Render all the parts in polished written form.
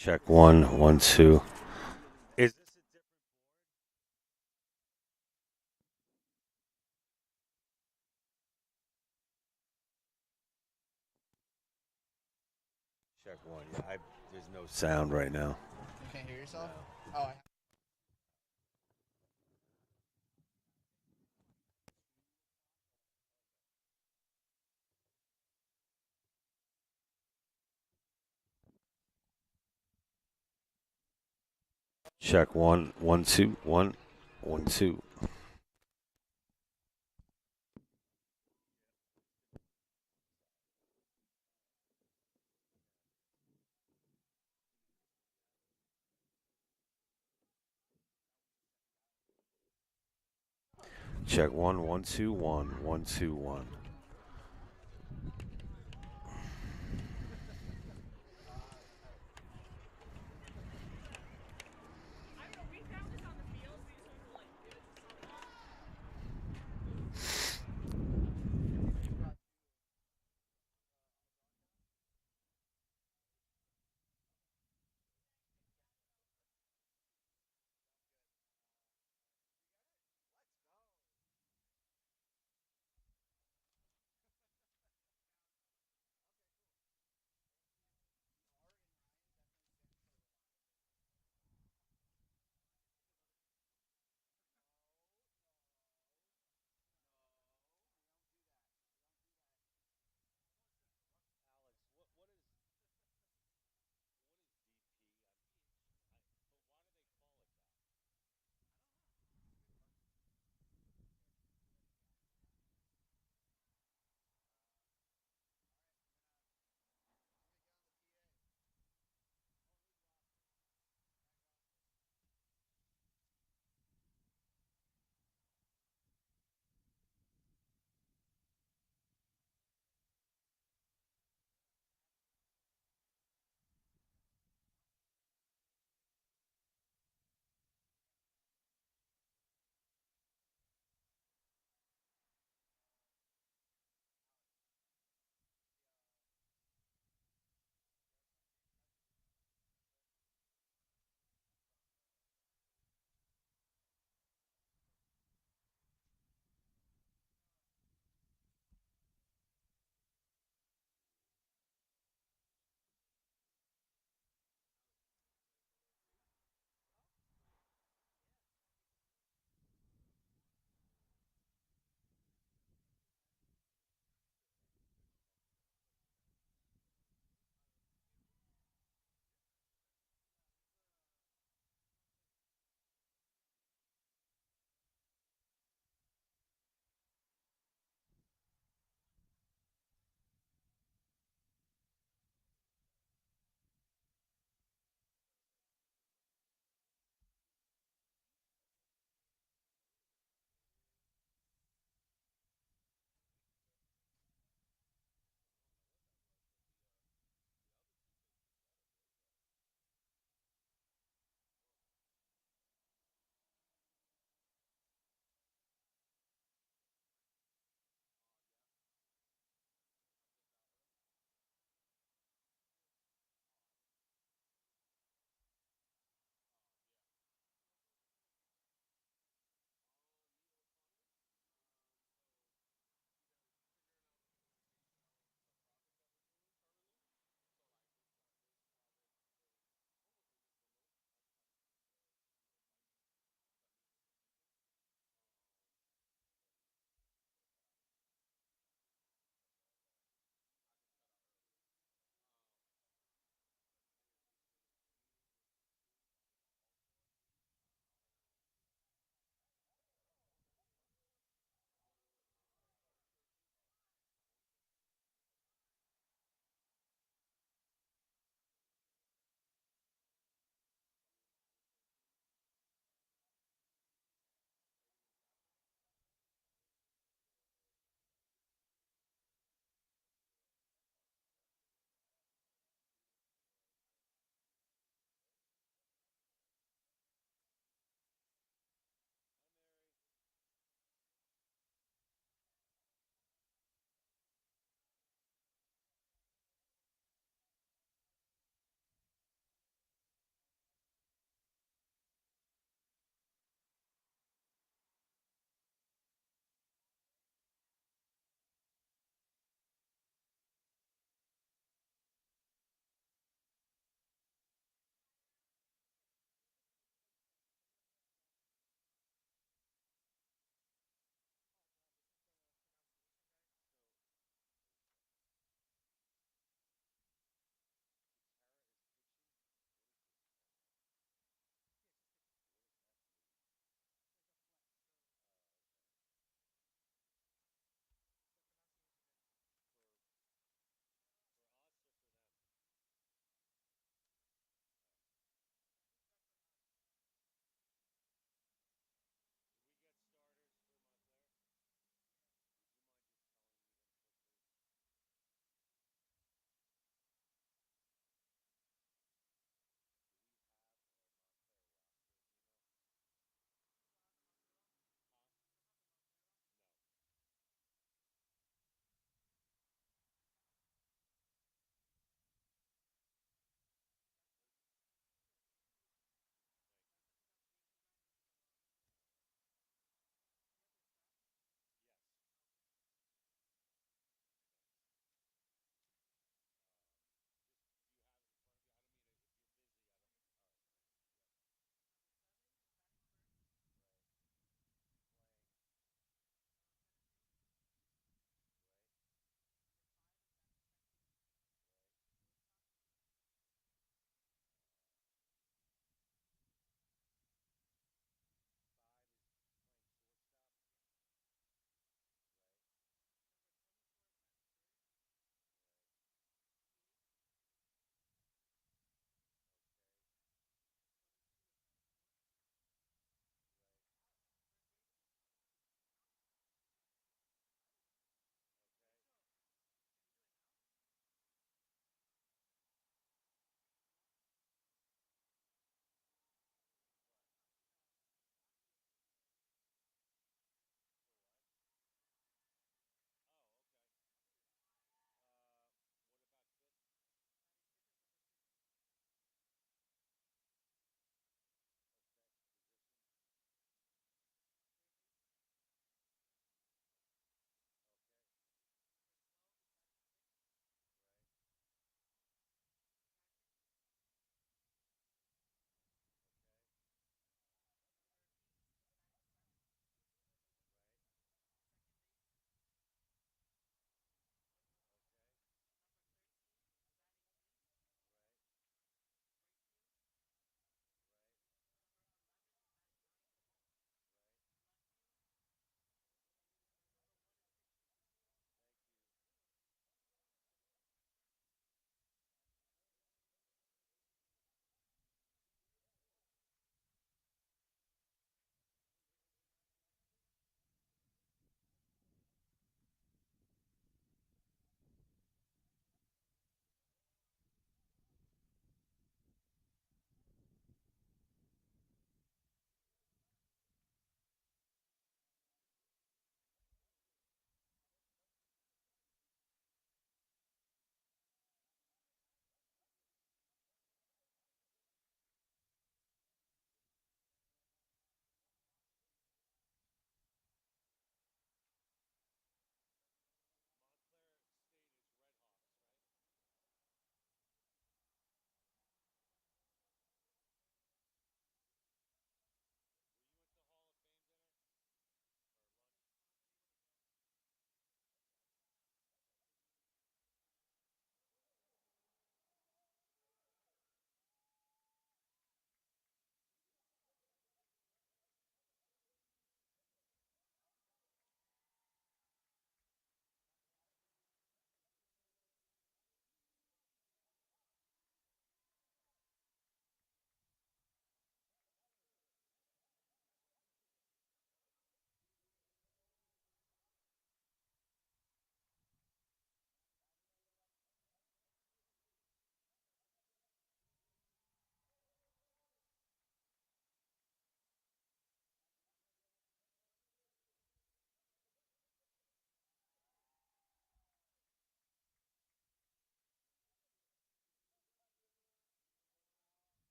Check one, one, two. Is this a different check one? Yeah, there's no sound right now. You can't hear yourself? Oh, Check one, one, two, one, one, two. Check one, one, two, one, one, two, one.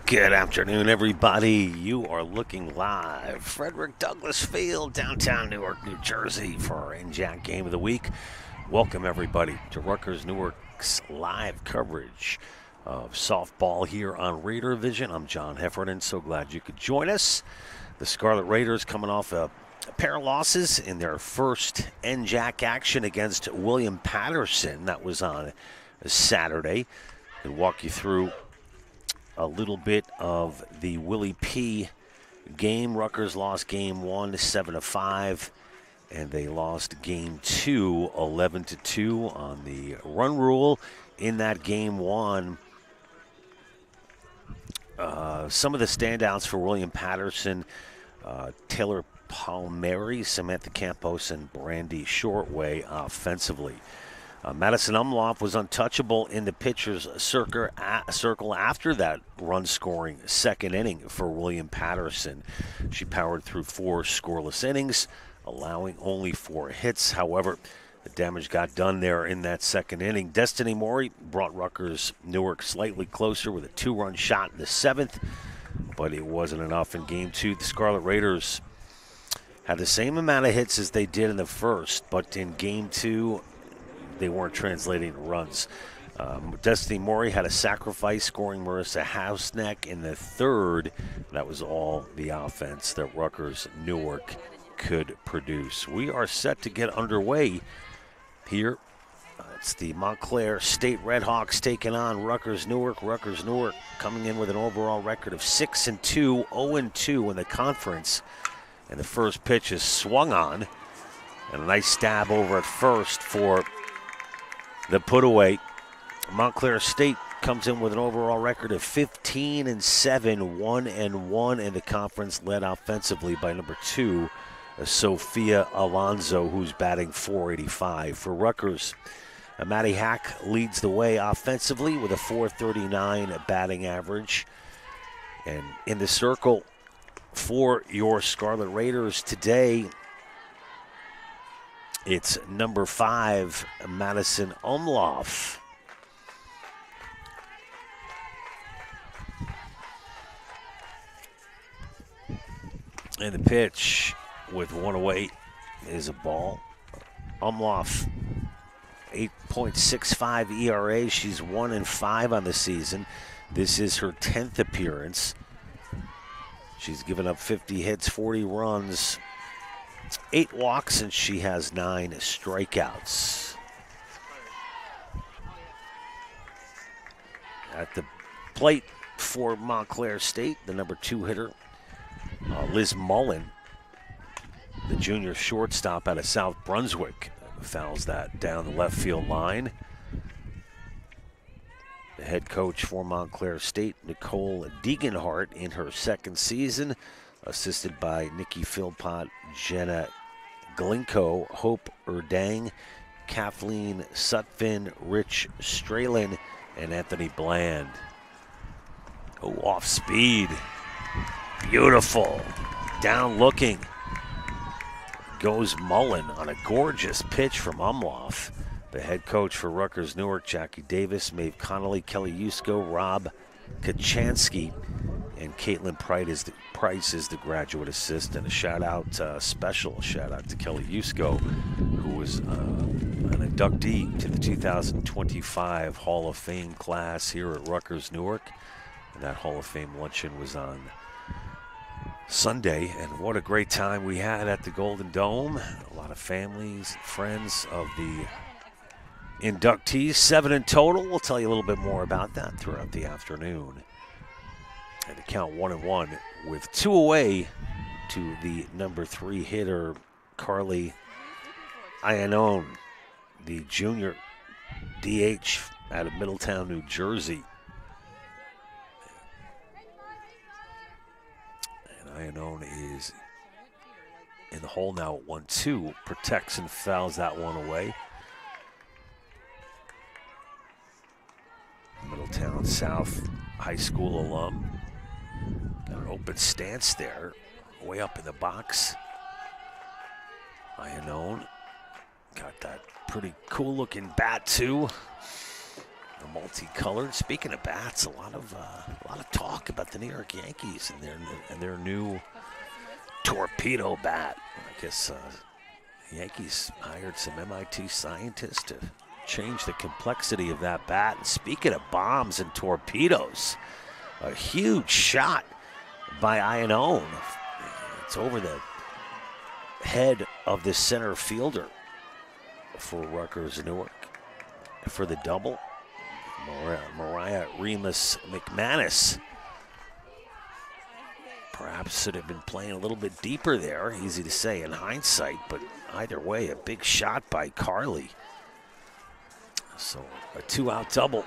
Good afternoon, everybody. You are looking live. Frederick Douglass Field, downtown Newark, New Jersey, for our NJAC Game of the Week. Welcome, everybody, to Rutgers Newark's live coverage of softball here on Raider Vision. I'm John Heffernan. So glad you could join us. The Scarlet Raiders coming off a pair of losses in their first NJAC action against William Patterson. That was on Saturday. I'll walk you through a little bit of the Willie P game. Rutgers lost game 1 7-5, and they lost game 2 11-2 on the run rule. In that game 1, some of the standouts for William Patterson: Taylor Palmieri, Samantha Campos, and Brandy Shortway offensively. Madison Umloff was untouchable in the pitcher's circle after that run-scoring second inning for William Patterson. She powered through 4 scoreless innings, allowing only 4 hits. However, the damage got done there in that second inning. Destiny Morey brought Rutgers Newark slightly closer with a 2-run shot in the 7th, but it wasn't enough in Game 2. The Scarlet Raiders had the same amount of hits as they did in the first, but in Game 2, they weren't translating runs. Destiny Morey had a sacrifice, scoring Marissa Hausneck in the 3rd. That was all the offense that Rutgers Newark could produce. We are set to get underway here. It's the Montclair State Redhawks taking on Rutgers Newark. Rutgers Newark coming in with an overall record of 6-2, 0-2 in the conference. And the first pitch is swung on. And a nice stab over at first for the put-away. Montclair State comes in with an overall record of 15-7, 1-1 in the conference, led offensively by number 2, Sophia Alonso, who's batting .485. For Rutgers, Maddie Hack leads the way offensively with a .439 batting average. And in the circle for your Scarlet Raiders today, it's number 5, Madison Umloff. And the pitch with 1 away is a ball. Umloff, 8.65 ERA. She's 1-5 on the season. This is her 10th appearance. She's given up 50 hits, 40 runs, 8 walks, and she has 9 strikeouts. At the plate for Montclair State, the number 2 hitter, Liz Mullen, the junior shortstop out of South Brunswick, fouls that down the left field line. The head coach for Montclair State, Nicole Degenhart, in her 2nd season, assisted by Nikki Philpott, Jenna Glinko, Hope Erdang, Kathleen Sutphin, Rich Stralin, and Anthony Bland. Oh, off speed. Beautiful. Down looking. goes Mullen on a gorgeous pitch from Umlauf. The head coach for Rutgers Newark, Jackie Davis, Maeve Connolly, Kelly Yusko, Rob Kachansky, and Caitlin Price is the graduate assistant. Special shout out to Kelly Yusko, who was an inductee to the 2025 Hall of Fame class here at Rutgers Newark. And that Hall of Fame luncheon was on Sunday, and what a great time we had at the Golden Dome. A lot of families and friends of the inductees, 7 in total. We'll tell you a little bit more about that throughout the afternoon. And the count 1-1 with 2 away to the number 3 hitter, Carly Iannone, the junior DH out of Middletown, New Jersey. And Iannone is in the hole now at 1-2, protects and fouls that one away. Middletown South High School alum. Got an open stance there, way up in the box. Iannone got that pretty cool looking bat too. The multicolored. Speaking of bats, a lot of talk about the New York Yankees and their new torpedo bat. I guess Yankees hired some MIT scientists to change the complexity of that bat. And speaking of bombs and torpedoes, a huge shot by Iannone. It's over the head of the center fielder for Rutgers Newark for the double. Mariah Remus McManus perhaps should have been playing a little bit deeper there. Easy to say in hindsight, but either way, a big shot by Carly. So a 2-out double,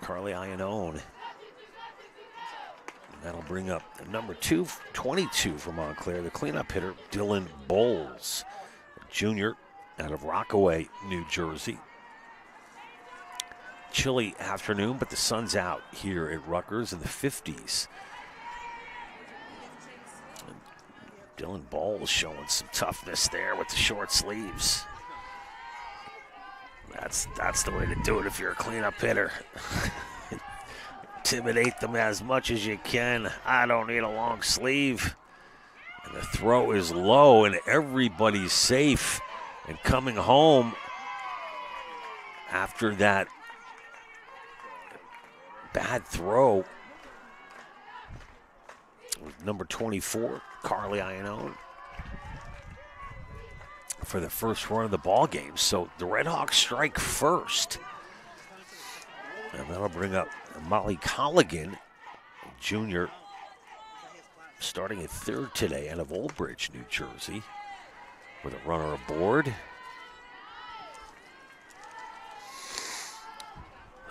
Carly Iannone. That'll bring up number 22 for Montclair, the cleanup hitter, Dylan Bowles, a junior out of Rockaway, New Jersey. Chilly afternoon, but the sun's out here at Rutgers in the 50s. And Dylan Bowles showing some toughness there with the short sleeves. That's the way to do it if you're a cleanup hitter. Intimidate them as much as you can. I don't need a long sleeve. And the throw is low, and everybody's safe. And coming home after that bad throw with number 24, Carly Iannone, for the first run of the ball game. So the Redhawks strike first. And that'll bring up Molly Colligan, junior, starting at third today out of Old Bridge, New Jersey, with a runner aboard.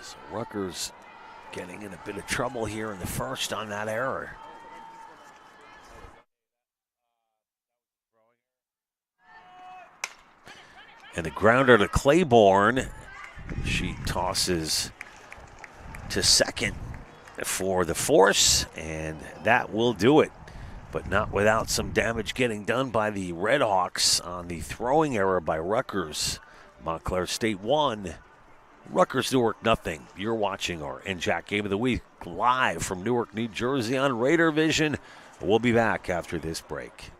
So Rutgers getting in a bit of trouble here in the first on that error. And the grounder to Claiborne. She tosses to second for the force, and that will do it. But not without some damage getting done by the Redhawks on the throwing error by Rutgers. Montclair State 1, Rutgers Newark nothing. You're watching our NJAC Game of the Week live from Newark, New Jersey on Raider Vision. We'll be back after this break.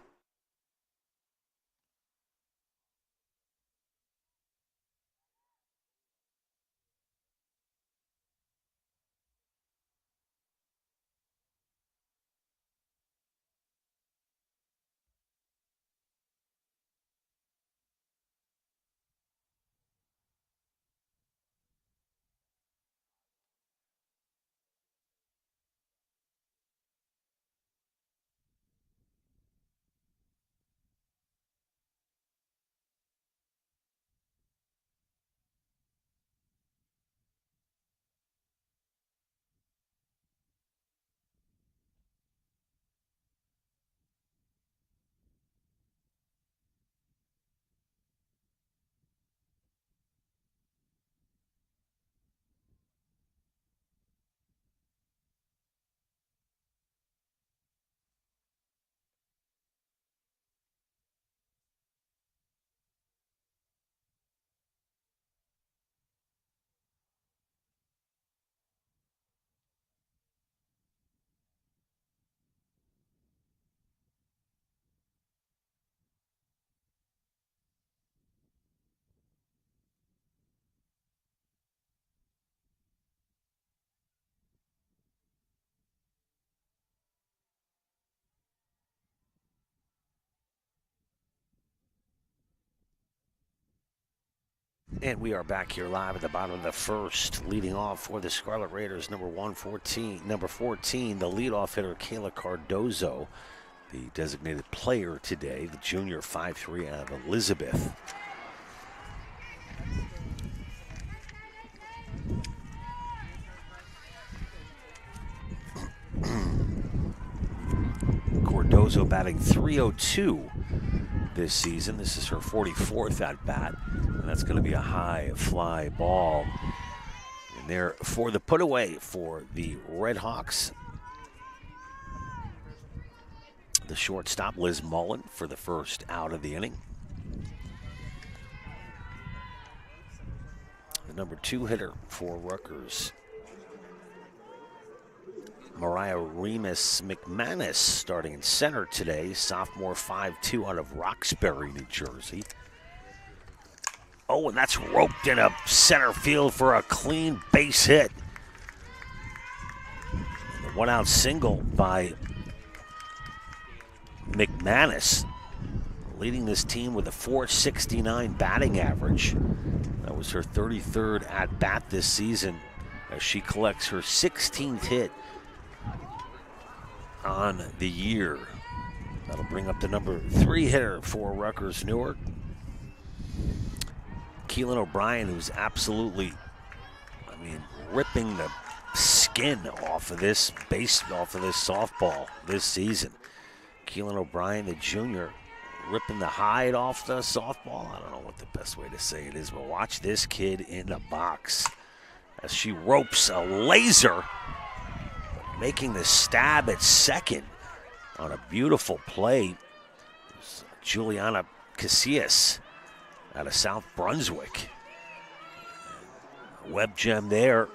And we are back here live at the bottom of the first. Leading off for the Scarlet Raiders, number 14, the leadoff hitter, Kayla Cardozo, the designated player today, the junior 5'3" out of Elizabeth. Cardozo batting .302 this season. This is her 44th at bat, and that's going to be a high fly ball. And there for the put away for the Red Hawks, the shortstop Liz Mullen for the first out of the inning. The number 2 hitter for Rutgers, Mariah Remus McManus, starting in center today, sophomore 5'2" out of Roxbury, New Jersey. Oh, and that's roped in a center field for a clean base hit. And a one-out single by McManus, leading this team with a .469 batting average. That was her 33rd at-bat this season as she collects her 16th hit on the year. That'll bring up the number 3 hitter for Rutgers Newark, Keelan O'Brien, who's absolutely, ripping the skin off of this softball this season. Keelan O'Brien, the junior, ripping the hide off the softball. I don't know what the best way to say it is, but watch this kid in the box as she ropes a laser, making the stab at second on a beautiful play. Juliana Casillas out of South Brunswick. Web gem there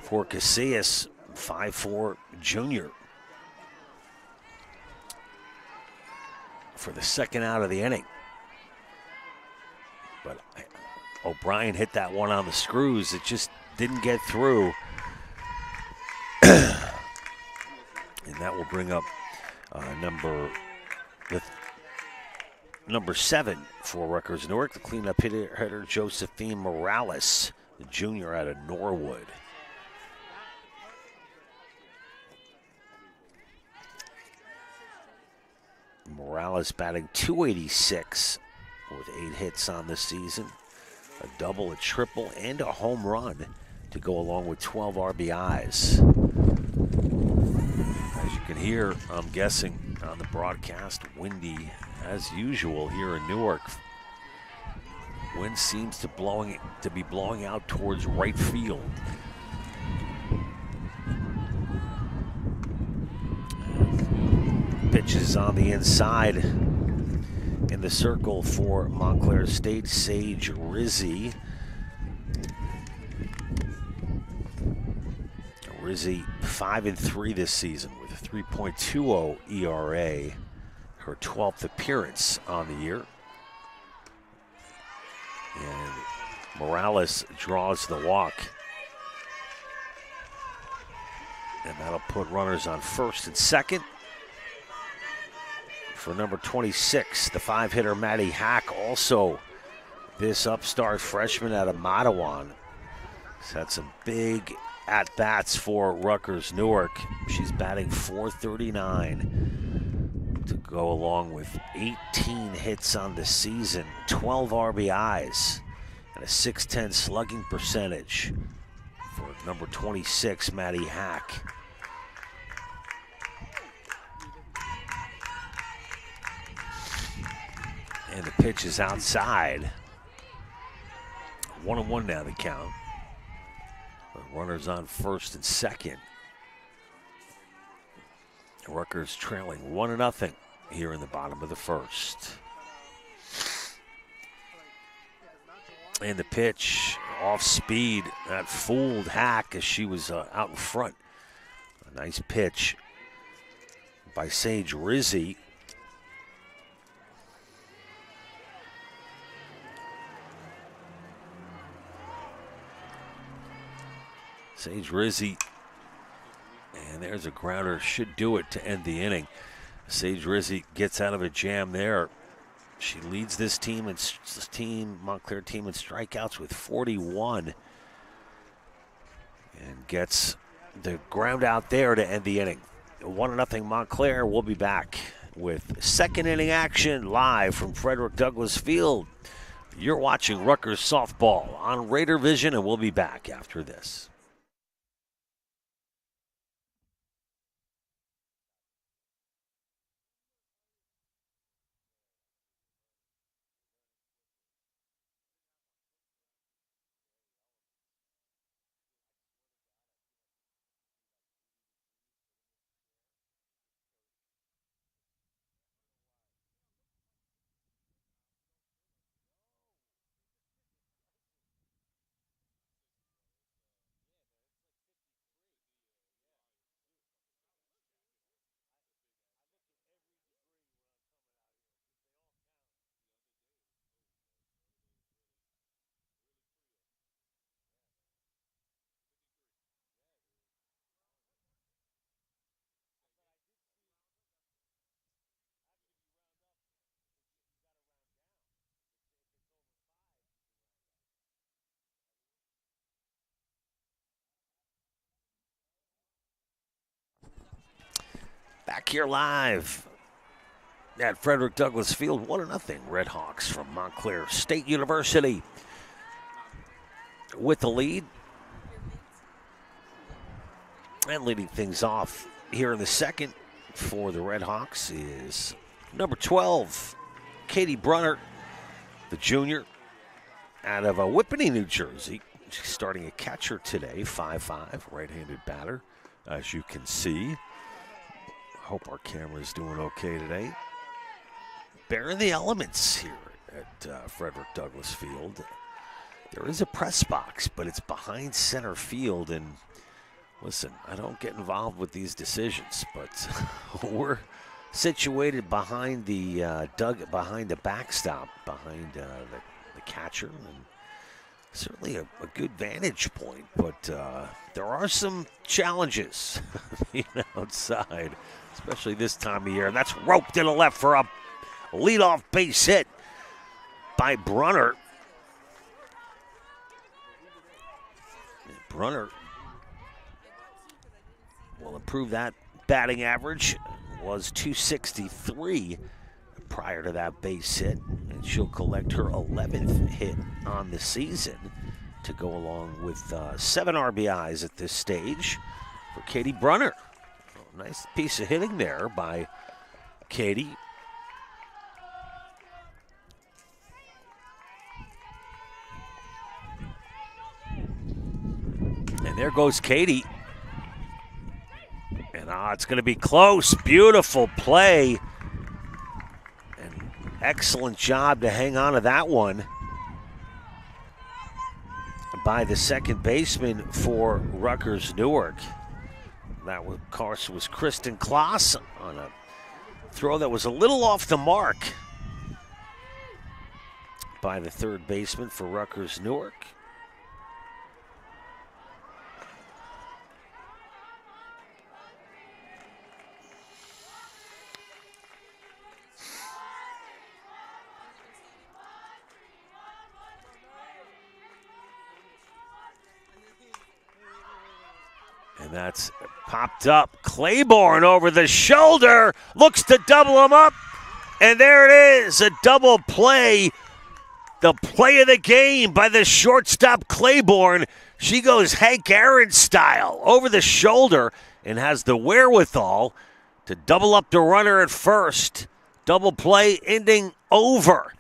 for Casillas, 5'4" junior. For the second out of the inning. But O'Brien hit that one on the screws. It just didn't get through. And that will bring up number 7 for Rutgers Newark, the cleanup hitter Josephine Morales, the junior out of Norwood. Morales batting .286 with 8 hits on the season, a double, a triple, and a home run to go along with 12 RBIs. As you can hear, I'm guessing on the broadcast, windy as usual here in Newark. Wind seems to be blowing out towards right field. Pitches on the inside in the circle for Montclair State, Sage Rizzi. Rizzi 5-3 this season with a 3.20 ERA, her 12th appearance on the year. And Morales draws the walk. And that'll put runners on first and second. For number 26, the 5-hitter Maddie Hack, also this upstart freshman out of Matawan. She's had some big at-bats for Rutgers Newark. She's batting .439 to go along with 18 hits on the season, 12 RBIs, and a .610 slugging percentage for number 26, Maddie Hack. And the pitch is outside. 1-1 now the count. Runners on first and second. Rutgers trailing 1-0 here in the bottom of the first. And the pitch off speed. That fooled Hack as she was out in front. A nice pitch by Sage Rizzi. Sage Rizzi, and there's a grounder, should do it to end the inning. Sage Rizzi gets out of a jam there. She leads this Montclair team in strikeouts with 41 and gets the ground out there to end the inning. 1-0 Montclair. We'll be back with second inning action live from Frederick Douglass Field. You're watching Rutgers softball on Raider Vision, and we'll be back after this. Back here live at Frederick Douglass Field, 1-0 Red Hawks from Montclair State University with the lead. And leading things off here in the second for the Red Hawks is number 12, Katie Brunner, the junior out of Whippany, New Jersey. She's starting a catcher today, 5'5", right-handed batter, as you can see. Hope our camera is doing okay today. Bearing the elements here at Frederick Douglass Field. There is a press box, but it's behind center field. And listen, I don't get involved with these decisions, but we're situated behind the behind the backstop, behind the catcher, and certainly a good vantage point. But there are some challenges being outside, especially this time of year. And that's roped to the left for a leadoff base hit by Brunner. Brunner will improve that batting average. Was .263 prior to that base hit, and she'll collect her 11th hit on the season to go along with 7 RBIs at this stage for Katie Brunner. Oh, nice piece of hitting there by Katie. And there goes Katie. And it's going to be close. Beautiful play. And excellent job to hang on to that one by the second baseman for Rutgers Newark. That, of course, was Kristen Kloss on a throw that was a little off the mark by the third baseman for Rutgers Newark. And that's popped up. Claiborne over the shoulder, looks to double him up. And there it is, a double play. The play of the game by the shortstop Claiborne. She goes Hank Aaron style over the shoulder and has the wherewithal to double up the runner at first. Double play ending over.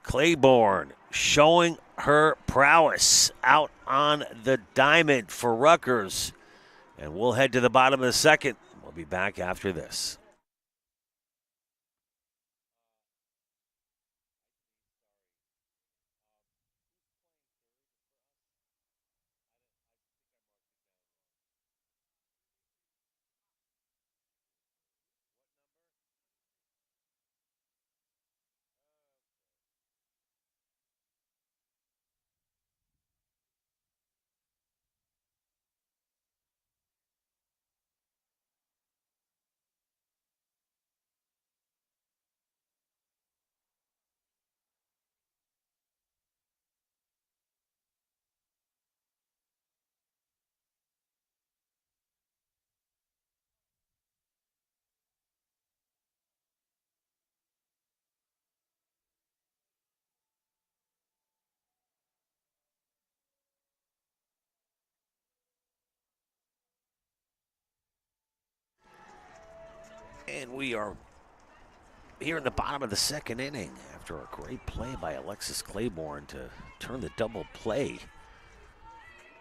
Claiborne showing her prowess out on the diamond for Rutgers. And we'll head to the bottom of the second. We'll be back after this. And we are here in the bottom of the second inning after a great play by Alexis Claiborne to turn the double play.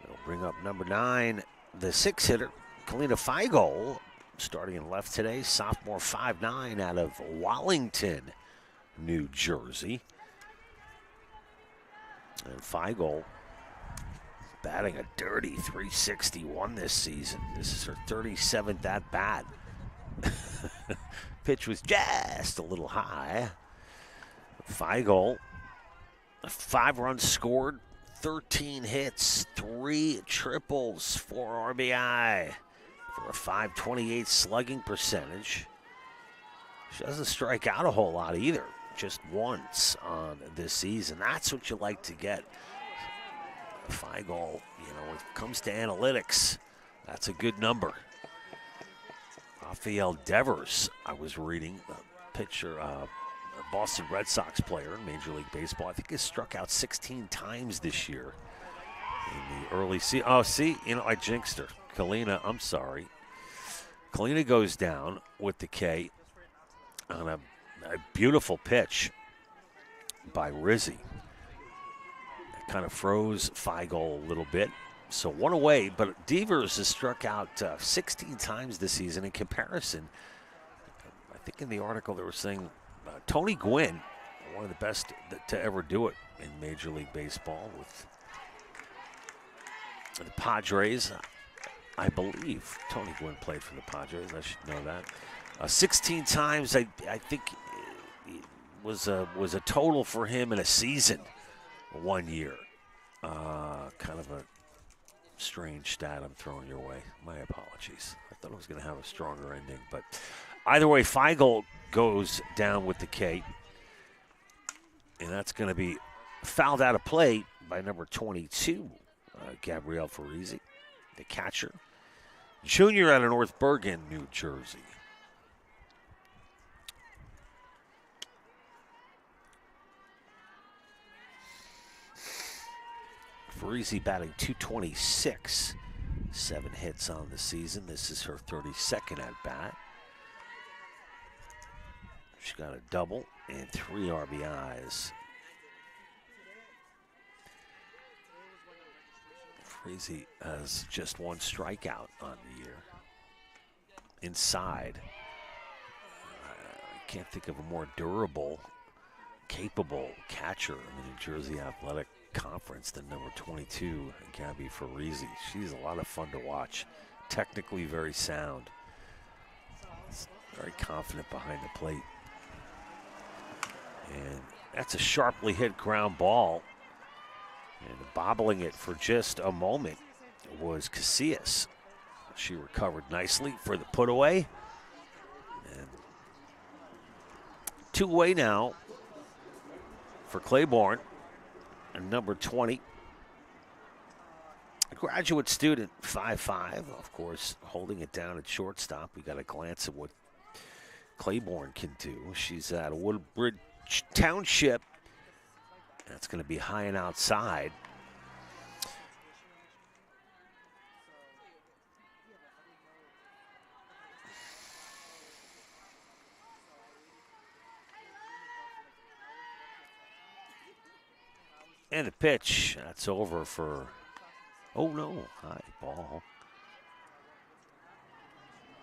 They'll bring up number 9, the 6-hitter, Kalina Feigl, starting in left today, sophomore 5'9" out of Wallington, New Jersey. And Feigl batting a dirty .361 this season. This is her 37th at-bat. Pitch was just a little high. Feigl, 5 runs scored, 13 hits, 3 triples, 4 RBI for a .528 slugging percentage. She doesn't strike out a whole lot either, just once on this season. That's what you like to get. Feigl, when it comes to analytics, that's a good number. Rafael Devers, I was reading, a pitcher, a Boston Red Sox player in Major League Baseball. I think he struck out 16 times this year in the early season. Oh, see, I jinxed her. Kalina, I'm sorry. Kalina goes down with the K on a beautiful pitch by Rizzi. That kind of froze Feigl a little bit. So 1 away, but Devers has struck out 16 times this season. In comparison, I think in the article they were saying Tony Gwynn, one of the best to ever do it in Major League Baseball with the Padres. I believe Tony Gwynn played for the Padres. I should know that. 16 times, I think, was a total for him in a season, 1 year. Kind of a strange stat I'm throwing your way. My apologies. I thought it was going to have a stronger ending, but either way, Feigl goes down with the K, and that's going to be fouled out of play by number 22, Gabrielle Farisi, the catcher, junior out of North Bergen, New Jersey. Farisi batting .226, 7 hits on the season. This is her 32nd at-bat. She got a double and 3 RBIs. Farisi has just 1 strikeout on the year. Inside, I can't think of a more durable, capable catcher in the New Jersey Athletic Conference than number 22, Gabby Farisi. She's a lot of fun to watch. Technically very sound. Very confident behind the plate. And that's a sharply hit ground ball. And bobbling it for just a moment was Casillas. She recovered nicely for the put away. And 2 away now for Claiborne. And number 20, a graduate student, 5'5", of course, holding it down at shortstop. We got a glance at what Claiborne can do. She's at Woodbridge Township. That's going to be high and outside. And the pitch, that's over for, oh no, high ball.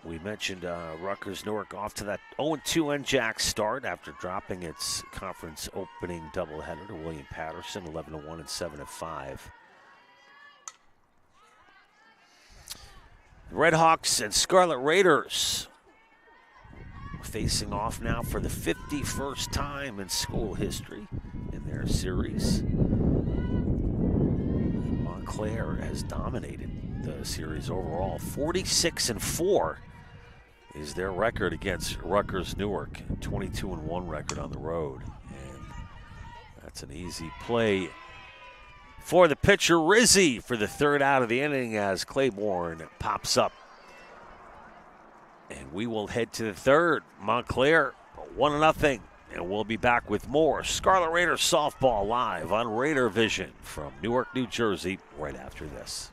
We mentioned Rutgers Newark off to that 0-2 NJAC start after dropping its conference opening doubleheader to William Patterson, 11-1 and 7-5. The Redhawks and Scarlet Raiders facing off now for the 51st time in school history in their series. Montclair has dominated the series overall. 46-4 is their record against Rutgers Newark. 22-1 record on the road. And that's an easy play for the pitcher, Rizzi, for the 3rd out of the inning as Claiborne pops up. And we will head to the 3rd. Montclair 1-0. And we'll be back with more Scarlet Raiders softball live on Raider Vision from Newark, New Jersey, right after this.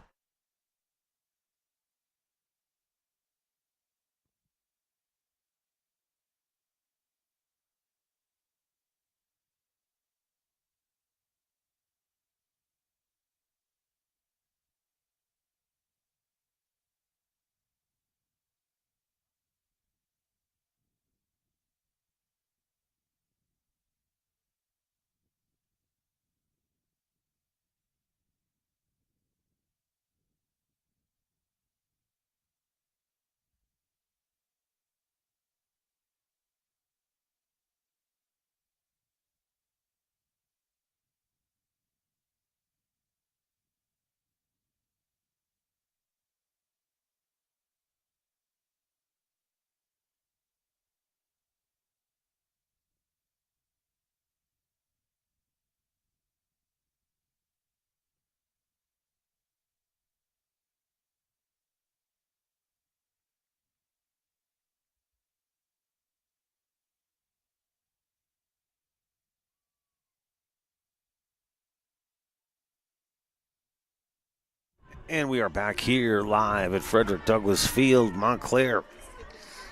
And we are back here live at Frederick Douglass Field, Montclair.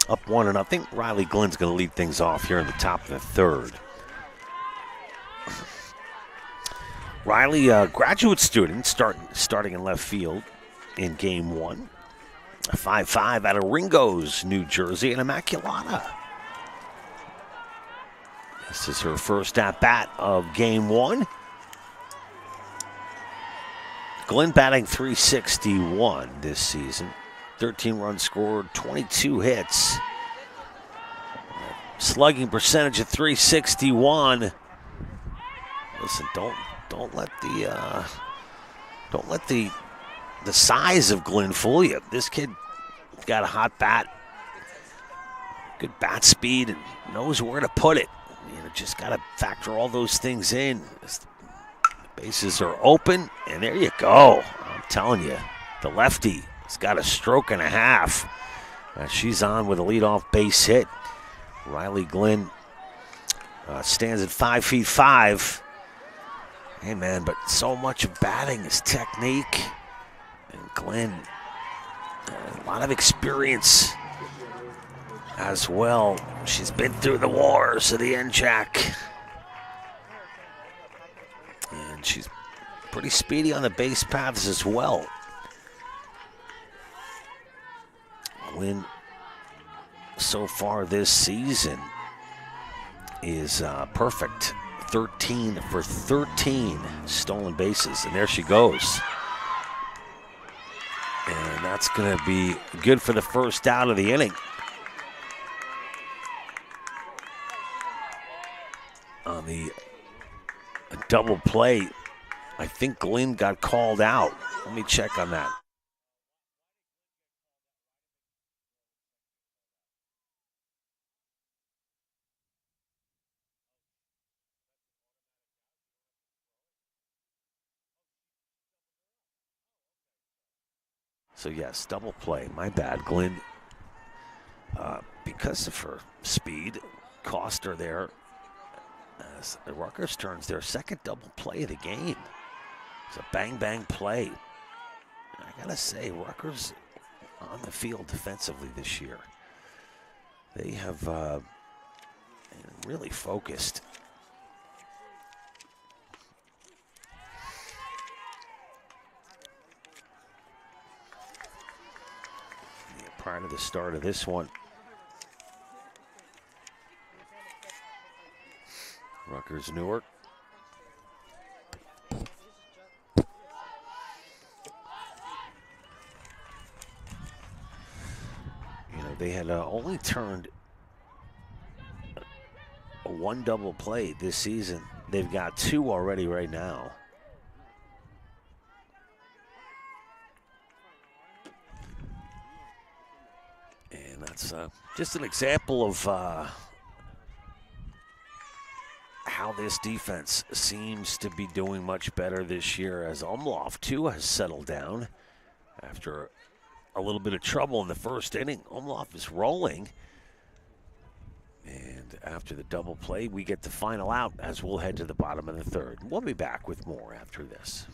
Up 1-0. Riley Glenn's going to lead things off here in the top of the third. Riley, a graduate student, starting in left field in game one. A 5-5 out of Ringo's, New Jersey, and Immaculata. This is her first at-bat of game one. Glenn batting .361 this season. 13 runs scored, 22 hits. Slugging percentage of .361. Listen, don't let the size of Glenn fool you. This kid got a hot bat, good bat speed, and knows where to put it. You know, just got to factor all those things in. Bases are open, and there you go. I'm telling you, the lefty has got a stroke and a half. She's on with a leadoff base hit. Riley Glenn stands at 5'5". Hey, man, but so much of batting is technique. And Glenn, a lot of experience as well. She's been through the wars of the NJAC. And she's pretty speedy on the base paths as well. Glenn, so far this season, is perfect. 13 for 13 stolen bases, and there she goes. And that's going to be good for the first out of the inning. On the double play, I think Glenn got called out. Let me check on that. So yes, double play. My bad, Glenn. Because of her speed, cost her there. As the Rutgers turns their second double play of the game. It's a bang-bang play. I gotta say, Rutgers on the field defensively this year. They have really focused. Prior to the start of this one, Rutgers Newark. You know, they had only turned one double play this season. They've got two already right now. And that's just an example of how this defense seems to be doing much better this year, as Umlauf too has settled down after a little bit of trouble in the first inning. Umlauf is rolling, and after the double play, we get the final out as we'll head to the bottom of the third. We'll be back with more after this.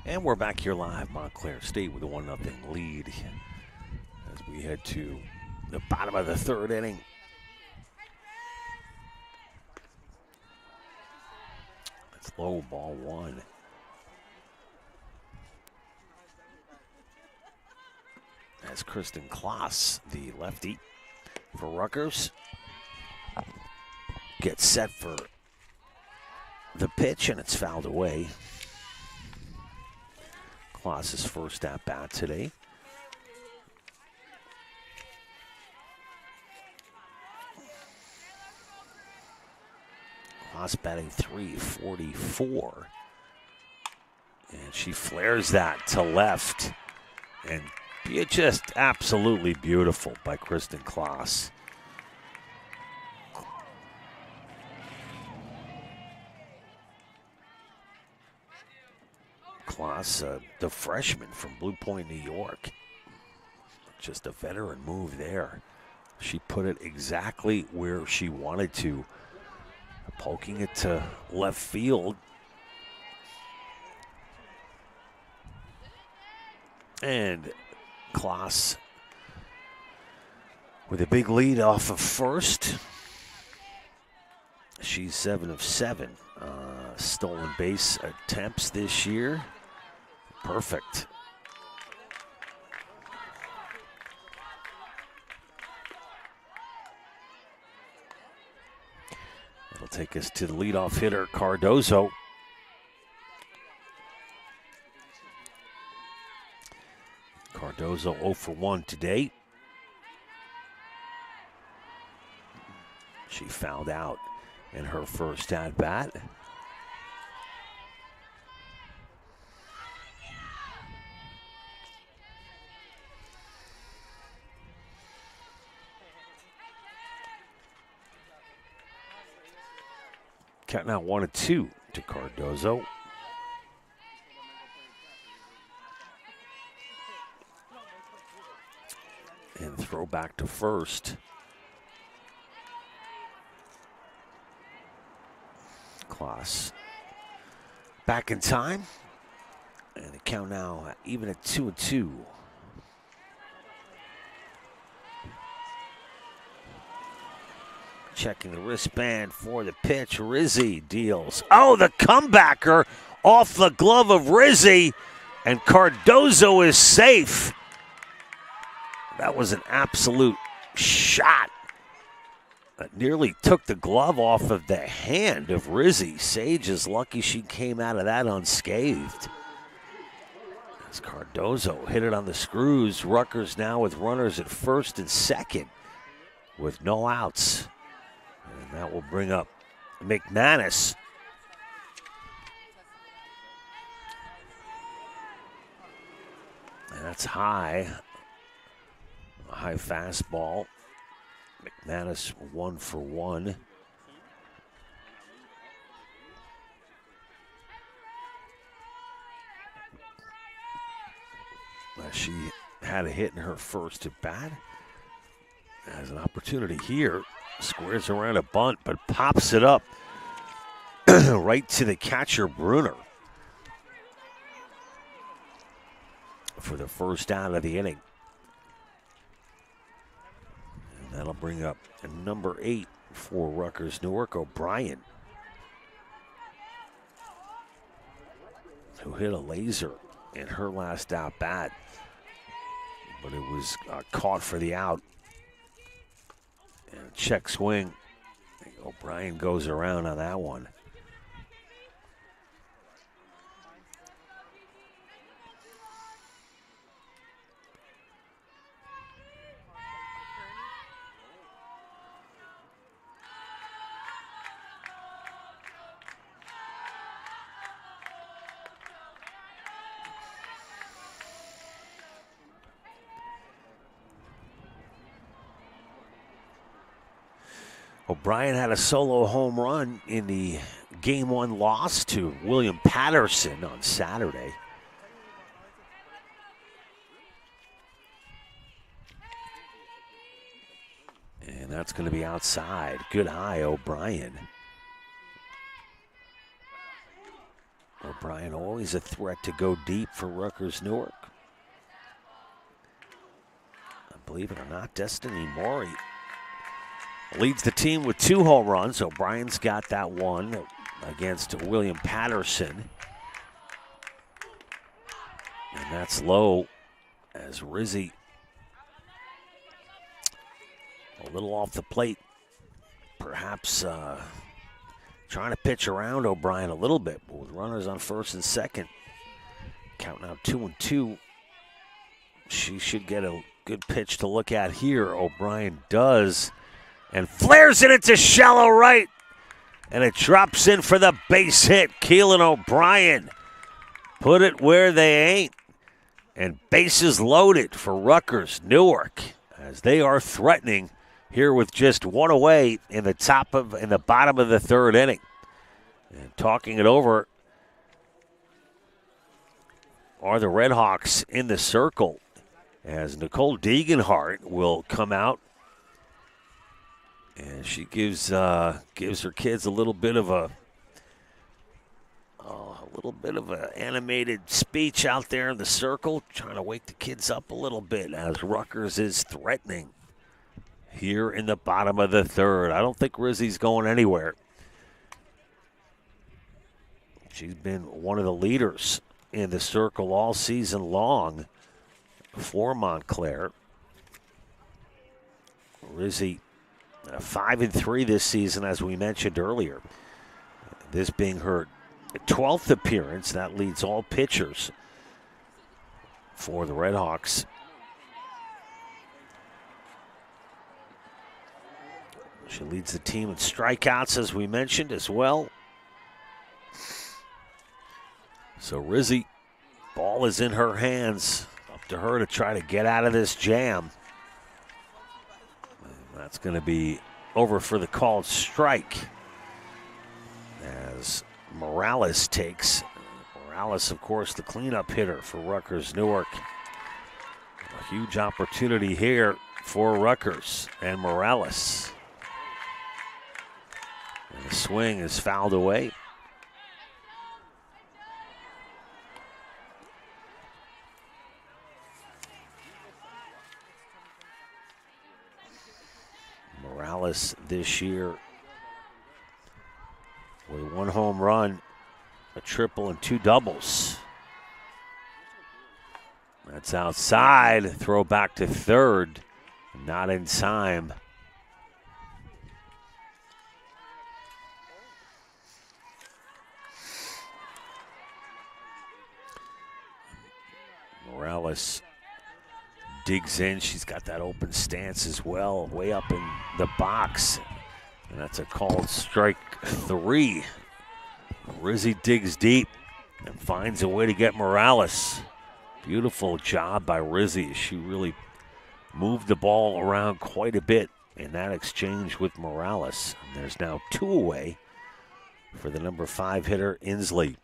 And we're back here live, Montclair State with a 1-0 lead as we head to the bottom of the third inning. Low ball one. As Kristen Kloss, the lefty for Rutgers, gets set for the pitch, and it's fouled away. Kloss's first at bat today. Kloss batting .344. And she flares that to left. And just absolutely beautiful by Kristen Kloss. Kloss, the freshman from Blue Point, New York. Just a veteran move there. She put it exactly where she wanted to. Poking it to left field. And Kloss with a big lead off of first. She's 7 of 7 stolen base attempts this year. Perfect. That'll take us to the leadoff hitter, Cardozo. Cardozo 0 for 1 today. She fouled out in her first at bat. Counting out 1-2 to Cardozo. And throw back to first. Kloss back in time. And the count now even at 2-2. Checking the wristband for the pitch. Rizzi deals. Oh, the comebacker off the glove of Rizzi. And Cardozo is safe. That was an absolute shot. That nearly took the glove off of the hand of Rizzi. Sage is lucky she came out of that unscathed. As Cardozo hit it on the screws. Rutgers now with runners at first and second with no outs. And that will bring up McManus. And that's high. A high fastball. McManus 1 for 1. She had a hit in her first at bat. Has an opportunity here. Squares around a bunt, but pops it up right to the catcher, Bruner, for the first out of the inning. And that'll bring up number 8 for Rutgers Newark, O'Brien, who hit a laser in her last out bat, but it was caught for the out. And check swing. O'Brien goes around on that one. O'Brien had a solo home run in the Game 1 loss to William Patterson on Saturday. And that's going to be outside. Good eye, O'Brien. O'Brien always a threat to go deep for Rutgers Newark. Believe it or not, Destiny Maury leads the team with 2 home runs. O'Brien's got that one. against William Patterson. And that's low as Rizzi a little off the plate. Perhaps trying to pitch around O'Brien a little bit, but with runners on first and second. Count now 2-2. She should get a good pitch to look at here. O'Brien does, and flares it into shallow right. And it drops in for the base hit. Keelan O'Brien put it where they ain't. And bases loaded for Rutgers Newark as they are threatening here with just one away in the bottom of the third inning. And talking it over are the Redhawks in the circle as Nicole Degenhart will come out. And she gives her kids a little bit of an animated speech out there in the circle, trying to wake the kids up a little bit as Rutgers is threatening here in the bottom of the third. I don't think Rizzi's going anywhere. She's been one of the leaders in the circle all season long for Montclair. Rizzi 5-3 this season, as we mentioned earlier. This being her 12th appearance. That leads all pitchers for the Redhawks. She leads the team in strikeouts, as we mentioned, as well. So Rizzi, ball is in her hands. Up to her to try to get out of this jam. That's going to be over for the called strike as Morales takes. Morales, of course, the cleanup hitter for Rutgers Newark. A huge opportunity here for Rutgers and Morales. And the swing is fouled away. Morales this year with one home run, a triple, and 2 doubles. That's outside. Throw back to third. Not in time. Morales digs in. She's got that open stance as well, way up in the box. And that's a called strike 3. Rizzi digs deep and finds a way to get Morales. Beautiful job by Rizzi. She really moved the ball around quite a bit in that exchange with Morales. And there's now 2 away for the number 5 hitter, Inslee.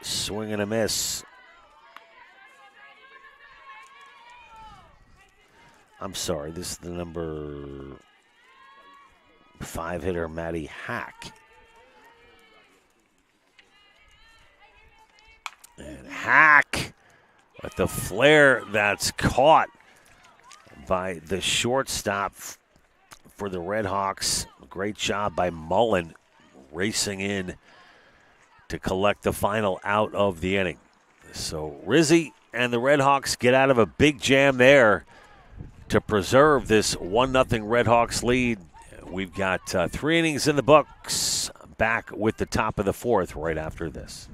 Swing and a miss. I'm sorry, this is the number 5 hitter, Maddie Hack. And Hack with the flare that's caught by the shortstop for the Redhawks. Great job by Mullen racing in to collect the final out of the inning. So Rizzi and the Redhawks get out of a big jam there to preserve this 1-0 Redhawks lead. We've got 3 innings in the books. Back with the top of the 4th right after this.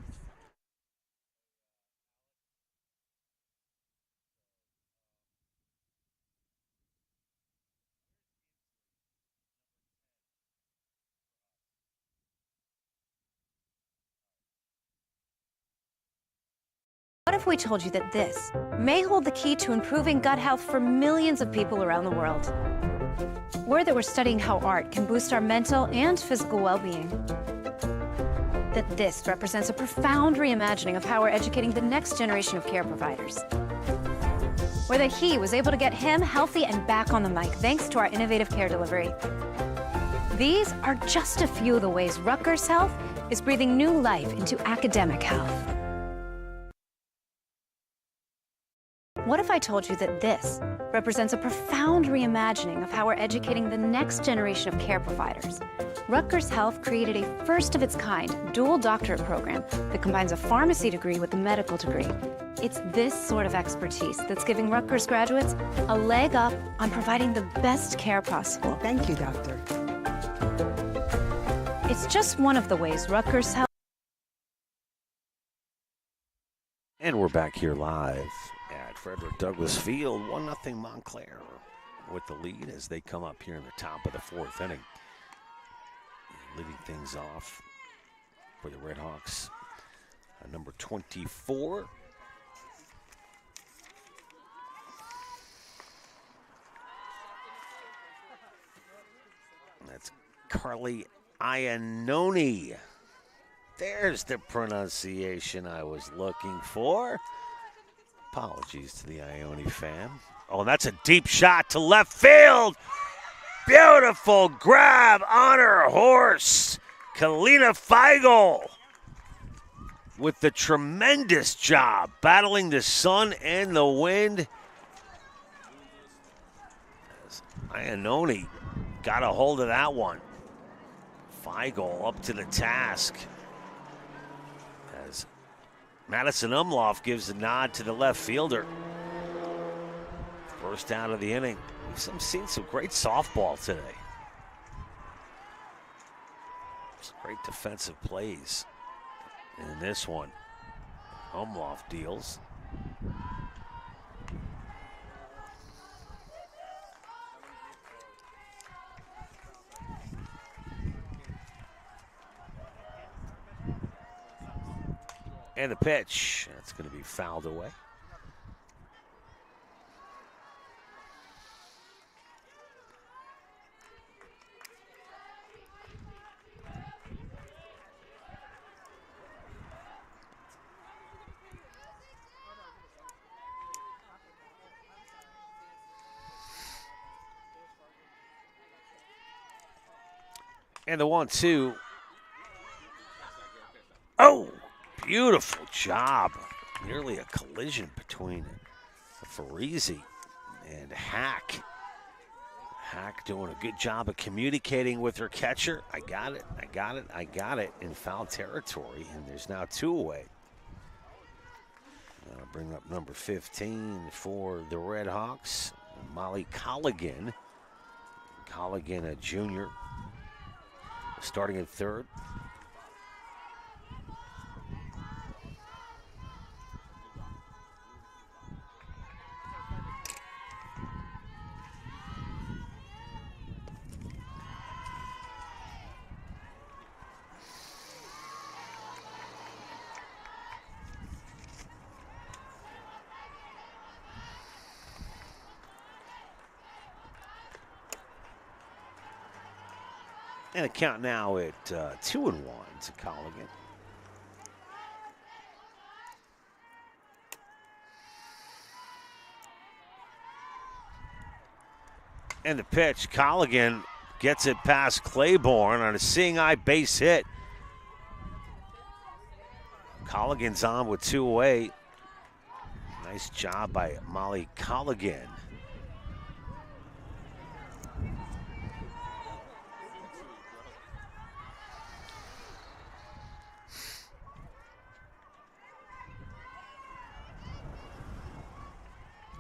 What if we told you that this may hold the key to improving gut health for millions of people around the world? Or that we're studying how art can boost our mental and physical well-being. That this represents a profound reimagining of how we're educating the next generation of care providers. Or that he was able to get him healthy and back on the mic thanks to our innovative care delivery. These are just a few of the ways Rutgers Health is breathing new life into academic health. What if I told you that this represents a profound reimagining of how we're educating the next generation of care providers? Rutgers Health created a first-of-its-kind dual doctorate program that combines a pharmacy degree with a medical degree. It's this sort of expertise that's giving Rutgers graduates a leg up on providing the best care possible. Thank you, doctor. It's just one of the ways Rutgers Health. And we're back here live at Frederick Douglass Field. 1-0 Montclair with the lead as they come up here in the top of the fourth inning. Leading things off for the Red Hawks, number 24. That's Carly Iannone. There's the pronunciation I was looking for. Apologies to the Ione fan. Oh, and that's a deep shot to left field. Beautiful grab on her horse. Kalina Feigl with the tremendous job battling the sun and the wind. As Iannone got a hold of that one. Feigl up to the task. As Madison Umlauf gives a nod to the left fielder. First out of the inning. We've seen some great softball today. Some great defensive plays in this one. Umlauf deals. And the pitch. That's going to be fouled away. And the 1-2. Oh, beautiful job. Nearly a collision between Farisi and Hack. Hack doing a good job of communicating with her catcher. I got it, I got it, I got it in foul territory, and there's now 2 away. I'll bring up number 15 for the Red Hawks, Molly Colligan. Colligan, a junior, starting at third. And a count now at 2-1 to Colligan. And the pitch, Colligan gets it past Claiborne on a seeing eye base hit. Colligan's on with 2 away. Nice job by Molly Colligan.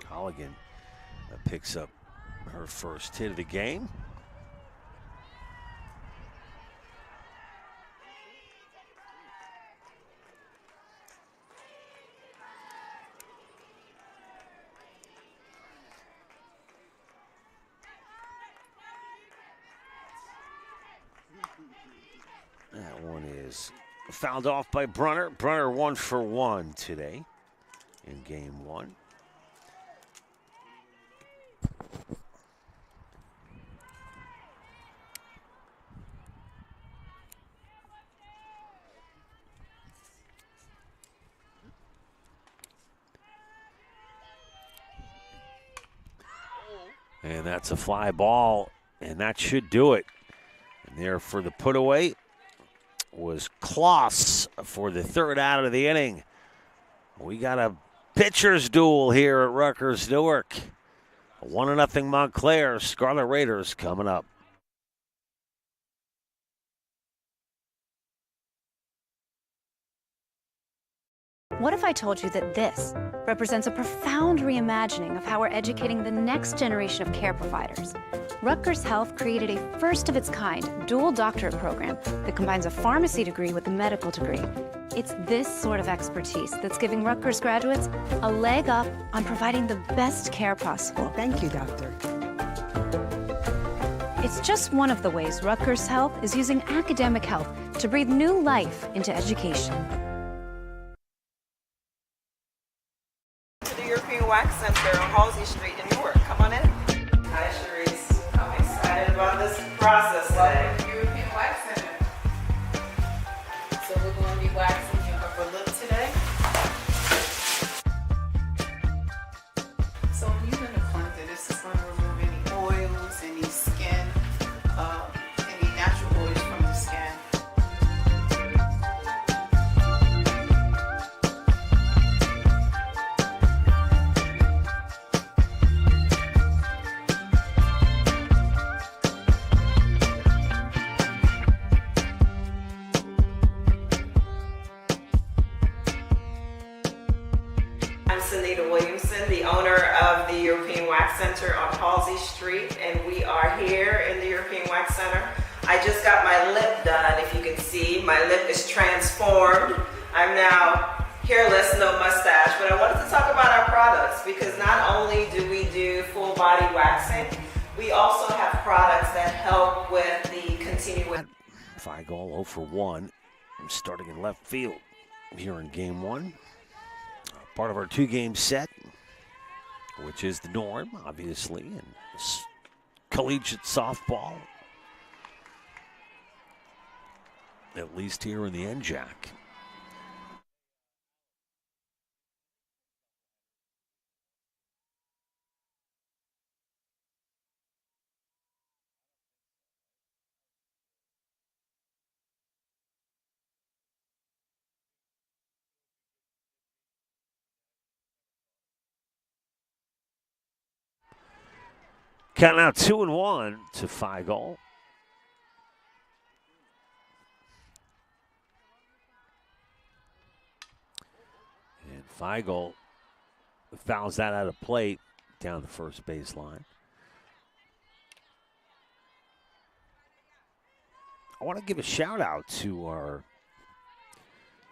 Colligan picks up her first hit of the game. That one is fouled off by Brunner. Brunner 1 for 1 today in game 1. And that's a fly ball, and that should do it. And there for the put away was Kloss for the third out of the inning. We got a Pitchers duel here at Rutgers Newark. 1-0 Montclair. Scarlet Raiders coming up. What if I told you that this represents a profound reimagining of how we're educating the next generation of care providers? Rutgers Health created a first-of-its-kind dual doctorate program that combines a pharmacy degree with a medical degree. It's this sort of expertise that's giving Rutgers graduates a leg up on providing the best care possible. Thank you, doctor. It's just one of the ways Rutgers Health is using academic health to breathe new life into education. To the European Wax Center on Halsey Street in Newark. Come on in. Hi, Sharice. I'm excited about this process today. Welcome to European Wax Center. So we're going to be waxing your upper lip today. So I'm using the cleanser. This is going to remove any oils, any skin, any natural oils from the skin. I'm Sunita Williamson, the owner of the European Wax Center on Halsey Street, and we are here in the European Wax Center. I just got my lip done. If you can see, my lip is transformed. I'm now hairless, no mustache, but I wanted to talk about our products because not only do we do full body waxing, we also have products that help with the continuation. Feigl 0 for 1, starting in left field here in game 1. Part of our 2-game set, which is the norm, obviously, in collegiate softball, at least here in the NJAC. Count now 2-1 to Feigl. And Feigl fouls that out of play down the first baseline. I want to give a shout out to our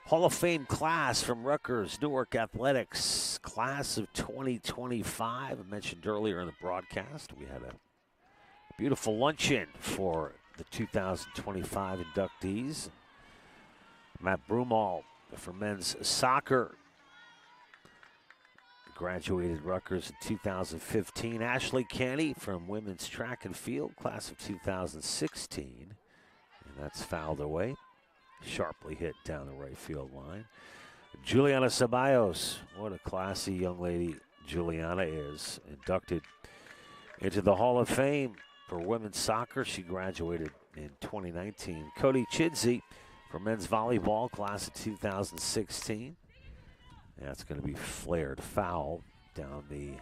Hall of Fame class from Rutgers Newark Athletics, class of 2025. I mentioned earlier in the broadcast, we had a beautiful luncheon for the 2025 inductees. Matt Broomall for men's soccer graduated Rutgers in 2015. Ashley Canny from women's track and field, class of 2016. And that's fouled away. Sharply hit down the right field line. Juliana Ceballos, what a classy young lady Juliana is, inducted into the Hall of Fame for women's soccer. She graduated in 2019. Cody Chidsey for men's volleyball, class of 2016. That's going to be flared foul down the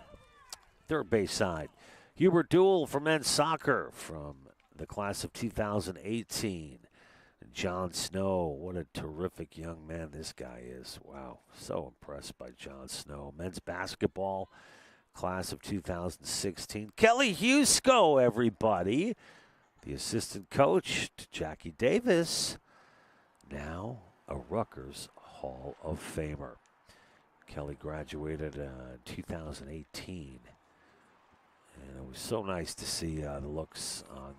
third base side. Hubert Duell for men's soccer from the class of 2018. John Snow, what a terrific young man this guy is. Wow, so impressed by John Snow. Men's basketball, class of 2016. Kelly Husko, everybody. The assistant coach to Jackie Davis. Now a Rutgers Hall of Famer. Kelly graduated in 2018. And it was so nice to see the looks on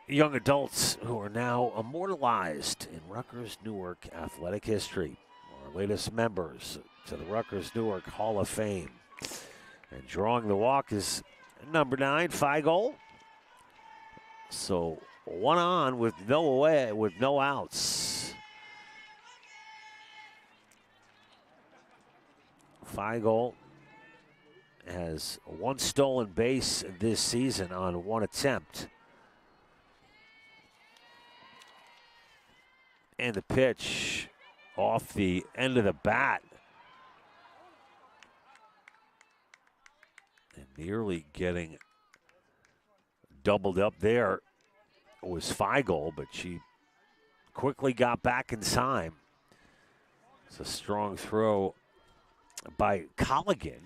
young adults who are now immortalized in Rutgers Newark athletic history. Our latest members to the Rutgers Newark Hall of Fame. And drawing the walk is number 9, Feigl. So 1 on with no outs. Feigl has 1 stolen base this season on 1 attempt. And the pitch off the end of the bat Nearly getting doubled up there was Feigl, but she quickly got back in time. It's a strong throw by Colligan.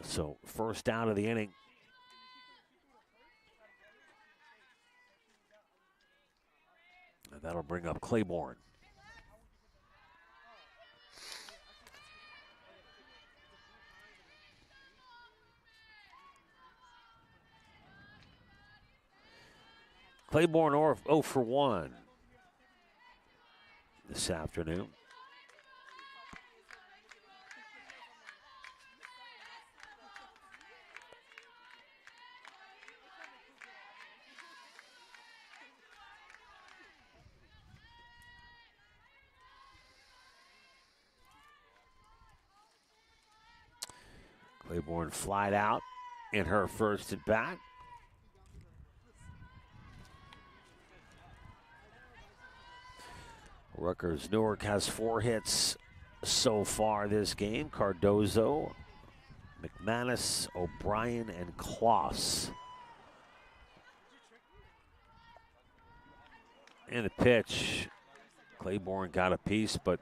So first down of the inning. And that'll bring up Claiborne. Claiborne 0 for 1 this afternoon. Claiborne flied out in her first at bat. Rutgers Newark has 4 hits so far this game. Cardozo, McManus, O'Brien, and Kloss. And the pitch. Claiborne got a piece, but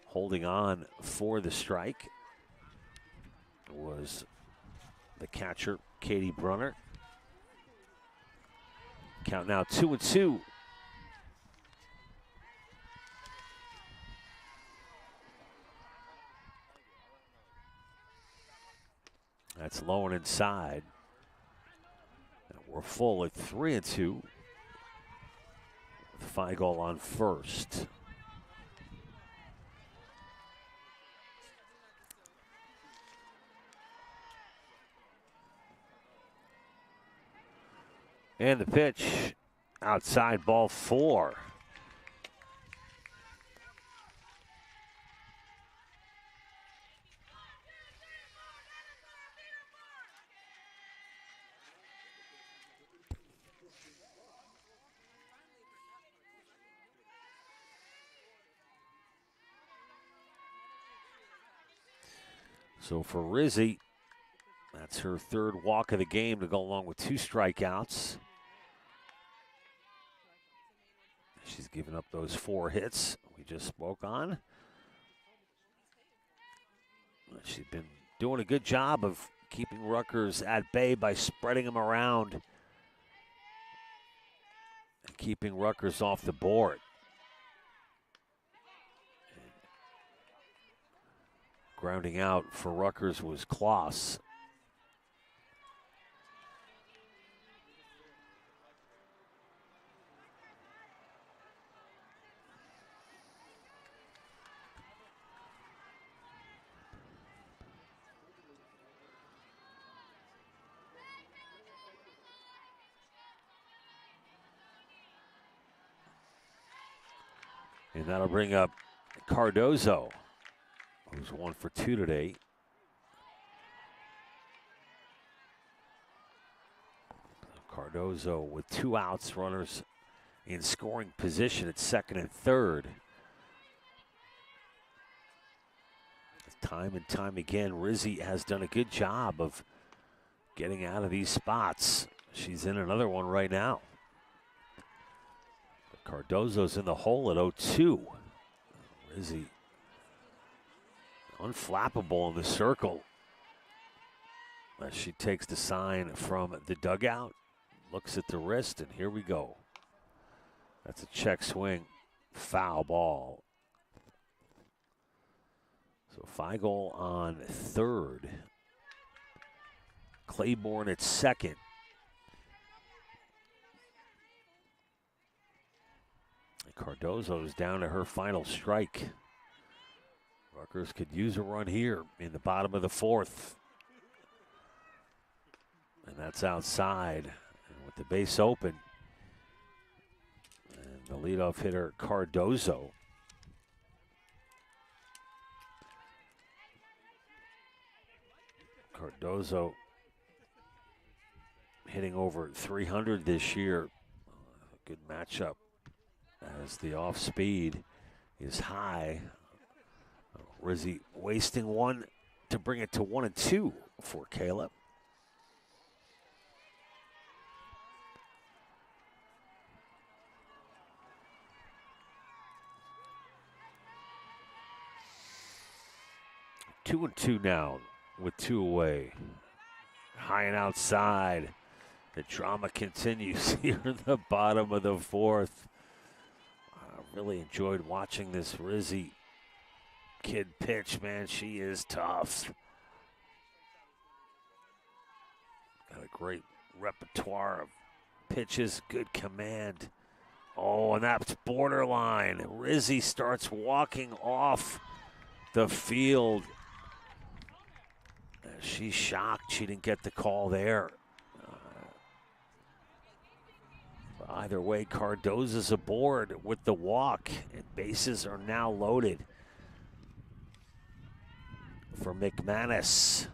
holding on for the strike was the catcher, Katie Brunner. Count now 2-2. That's low and inside. And we're full at 3-2. With Feigl on first. And the pitch, outside, ball 4. So for Rizzi, that's her 3rd walk of the game to go along with 2 strikeouts. She's given up those 4 hits we just spoke on. She's been doing a good job of keeping Rutgers at bay by spreading them around and keeping Rutgers off the board. Grounding out for Rutgers was Kloss. And that'll bring up Cardozo, who's 1 for 2 today. Cardozo with 2 outs, runners in scoring position at 2nd and 3rd. Time and time again, Rizzi has done a good job of getting out of these spots. She's in another one right now. Cardozo's in the hole at 0-2. Rizzi unflappable in the circle as she takes the sign from the dugout, looks at the wrist, and here we go. That's a check swing, foul ball. So Feigl on 3rd. Claiborne at 2nd. Cardozo's down to her final strike. Rutgers could use a run here in the bottom of the 4th. And that's outside. And with the base open, and the leadoff hitter, Cardozo. Cardozo hitting over 300 this year. Good matchup as the off speed is high. Rizzi wasting one to bring it to 1-2 for Caleb. Two and two now with 2 away. High and outside. The drama continues here in the bottom of the 4th. I really enjoyed watching this Rizzy kid pitch, man. She is tough. Got a great repertoire of pitches, good command. Oh, and that's borderline. Rizzy starts walking off the field. She's shocked she didn't get the call there. Either way, Cardoza's aboard with the walk, and bases are now loaded for McManus.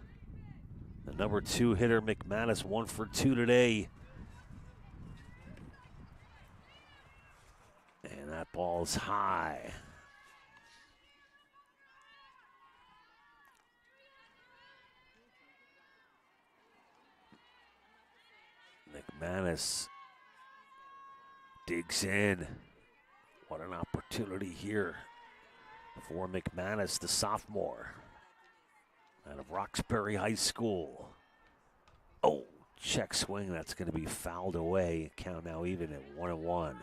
The number 2 hitter, McManus, 1 for 2 today. And that ball's high. McManus digs in. What an opportunity here for McManus, the sophomore out of Roxbury High School. Oh, check swing. That's going to be fouled away. Count now even at 1-1.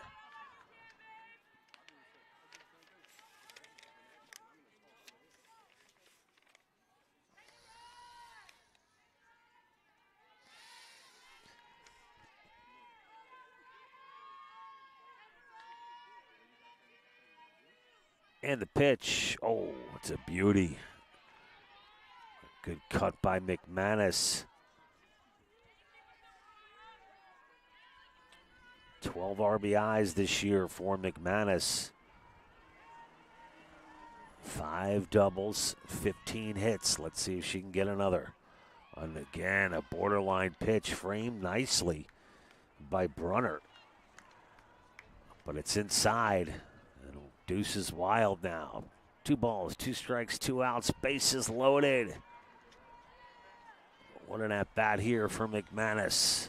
And the pitch, oh, it's a beauty. Good cut by McManus. 12 RBIs this year for McManus. 5 doubles, 15 hits. Let's see if she can get another. And again, a borderline pitch framed nicely by Brunner. But it's inside. Deuce is wild now. 2 balls, 2 strikes, 2 outs, bases loaded. What an at-bat here for McManus.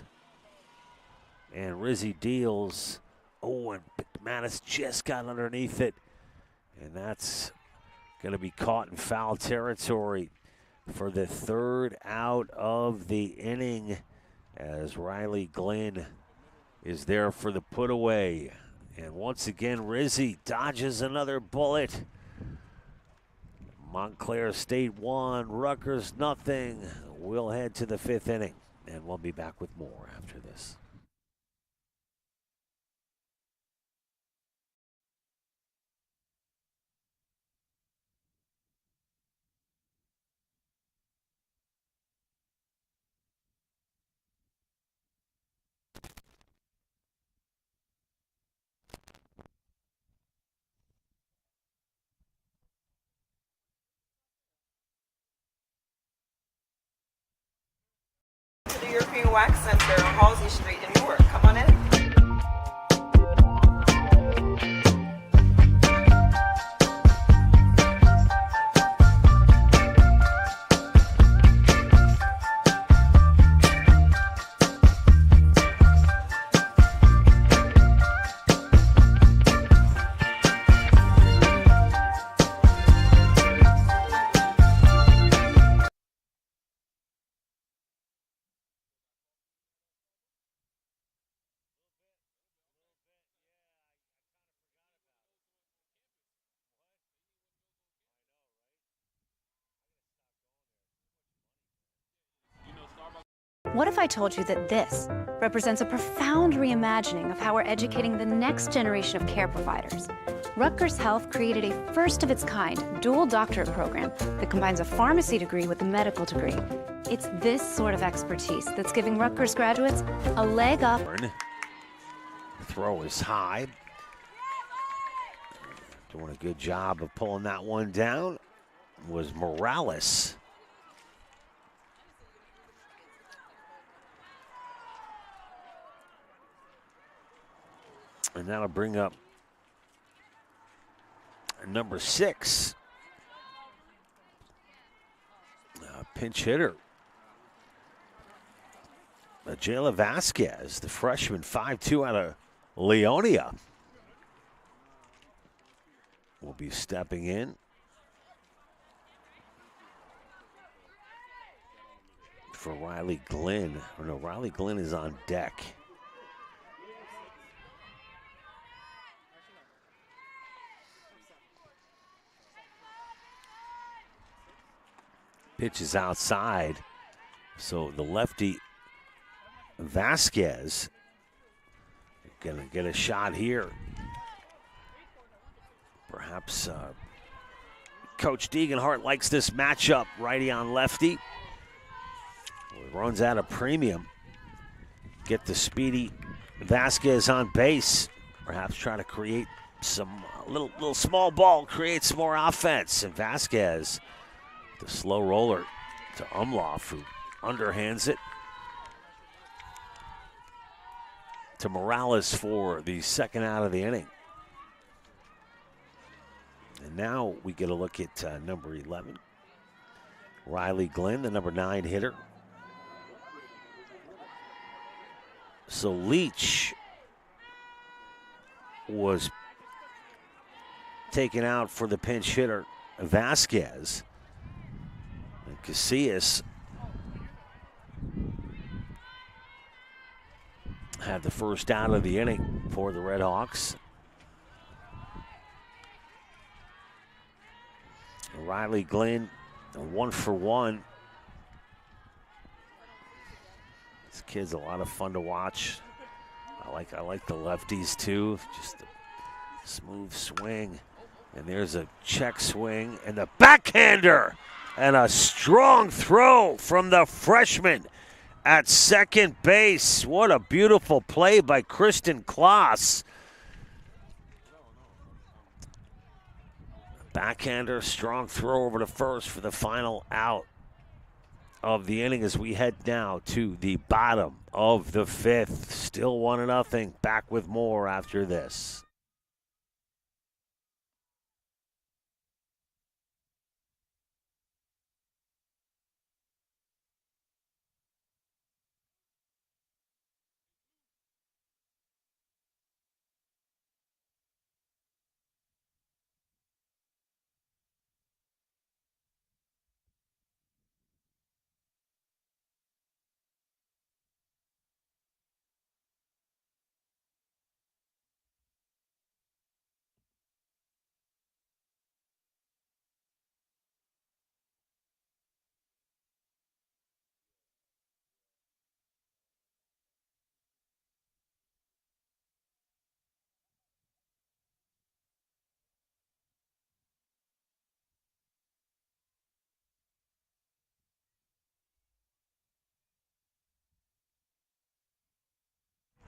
And Rizzy deals. Oh, and McManus just got underneath it. And that's going to be caught in foul territory for the 3rd out of the inning as Riley Glenn is there for the put away. And once again, Rizzy dodges another bullet. Montclair State 1, Rutgers nothing. We'll head to the 5th inning, and we'll be back with more after this. The European Wax Center on Halsey Street in Newark. Come on in. What if I told you that this represents a profound reimagining of how we're educating the next generation of care providers? Rutgers Health created a first-of-its-kind dual doctorate program that combines a pharmacy degree with a medical degree. It's this sort of expertise that's giving Rutgers graduates a leg up. Throw is high. Doing a good job of pulling that one down was Morales. And that'll bring up number 6. pinch hitter. Jayla Vasquez, the freshman, 5'2" out of Leonia, will be stepping in for Riley Glenn. Or no, Riley Glenn is on deck. Pitch is outside, so the lefty Vasquez gonna get a shot here. Perhaps Coach Degenhart likes this matchup, righty on lefty. Well, he runs out of premium. Get the speedy Vasquez on base. Perhaps try to create some little small ball, create some more offense. And Vasquez, the slow roller to Umlauf, who underhands it to Morales for the second out of the inning. And now we get a look at number 11, Riley Glenn, the number 9 hitter. So Leach was taken out for the pinch hitter Vasquez. And Casillas had the first out of the inning for the Red Hawks. Riley Glenn, a 1-for-1. This kid's a lot of fun to watch. I like the lefties too. Just a smooth swing. And there's a check swing and the backhander. And a strong throw from the freshman at second base. What a beautiful play by Kristen Kloss. Backhander, strong throw over to first for the final out of the inning as we head now to the bottom of the 5th. Still 1-0. Back with more after this.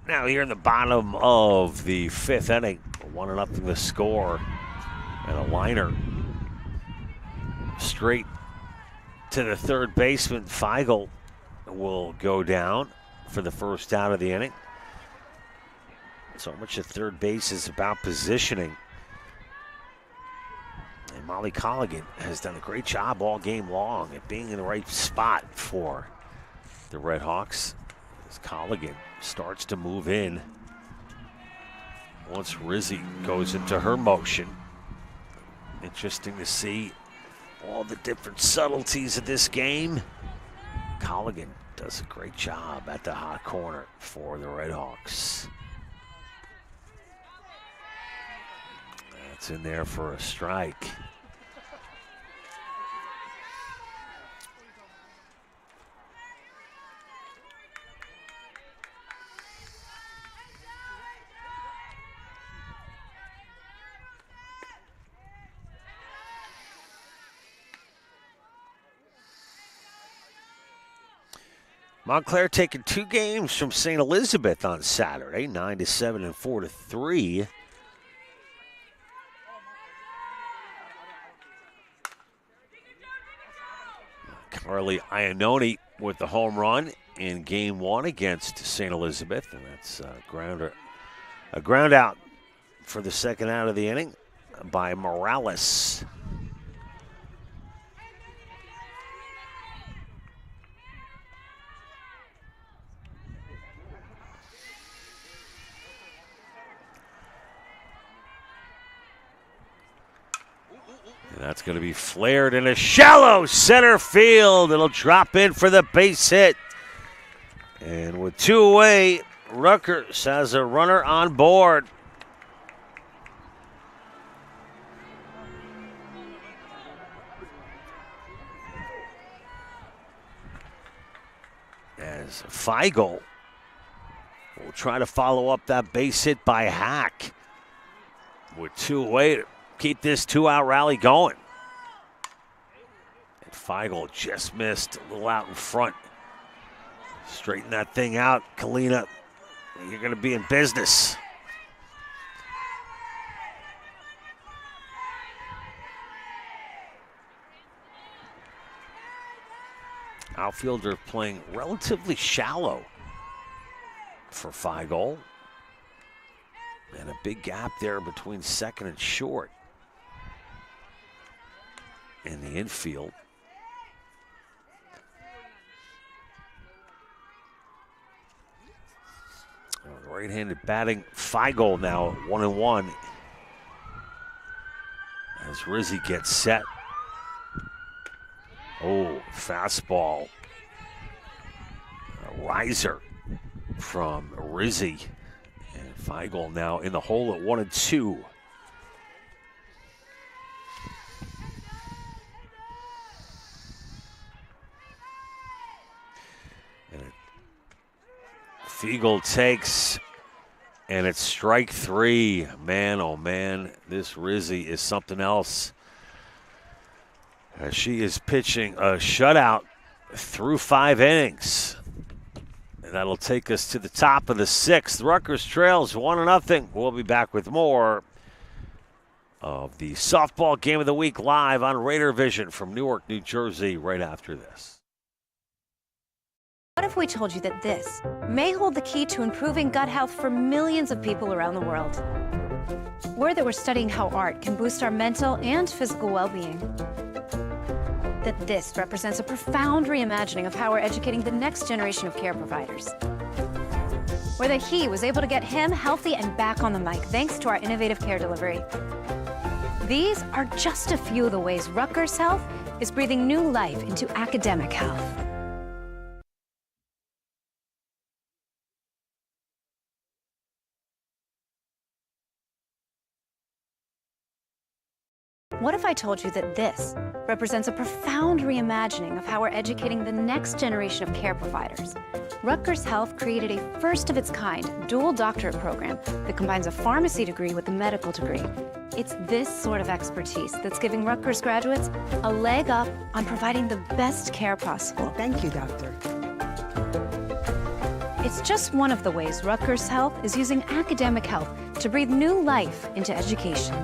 Now here in the bottom of the 5th inning, 1-0 the score, and a liner straight to the third baseman. Feigl will go down for the first out of the inning. So much of third base is about positioning. And Molly Colligan has done a great job all game long at being in the right spot for the Red Hawks. As Colligan starts to move in once Rizzi goes into her motion. Interesting to see all the different subtleties of this game. Colligan does a great job at the hot corner for the Red Hawks. That's in there for a strike. Montclair taking 2 games from St. Elizabeth on Saturday, 9-7 and 4-3. Carly Iannone with the home run in game 1 against St. Elizabeth, and that's a ground out for the second out of the inning by Morales. And that's going to be flared in a shallow center field. It'll drop in for the base hit. And with 2 away, Rutgers has a runner on board. As Feigl will try to follow up that base hit by Hack. With 2 away to keep this 2-out rally going. And Feigl just missed a little out in front. Straighten that thing out, Kalina. You're going to be in business. Outfielder playing relatively shallow for Feigl. And a big gap there between second and short in the infield. Right-handed batting, Feigl now 1-1 as Rizzi gets set. Oh, fastball. A riser from Rizzi. And Feigl now in the hole at 1-2. And Feigl takes, and it's strike 3. Man, oh man, this Rizzi is something else. As she is pitching a shutout through 5 innings. And that'll take us to the top of the 6th. Rutgers trails 1-0. We'll be back with more of the softball game of the week live on Raider Vision from Newark, New Jersey, right after this. What if we told you that this may hold the key to improving gut health for millions of people around the world? We're studying how art can boost our mental and physical well-being. That this represents a profound reimagining of how we're educating the next generation of care providers. Or that he was able to get him healthy and back on the mic thanks to our innovative care delivery. These are just a few of the ways Rutgers Health is breathing new life into academic health. What if I told you that this represents a profound reimagining of how we're educating the next generation of care providers? Rutgers Health created a first-of-its-kind dual doctorate program that combines a pharmacy degree with a medical degree. It's this sort of expertise that's giving Rutgers graduates a leg up on providing the best care possible. Thank you, doctor. It's just one of the ways Rutgers Health is using academic health to breathe new life into education.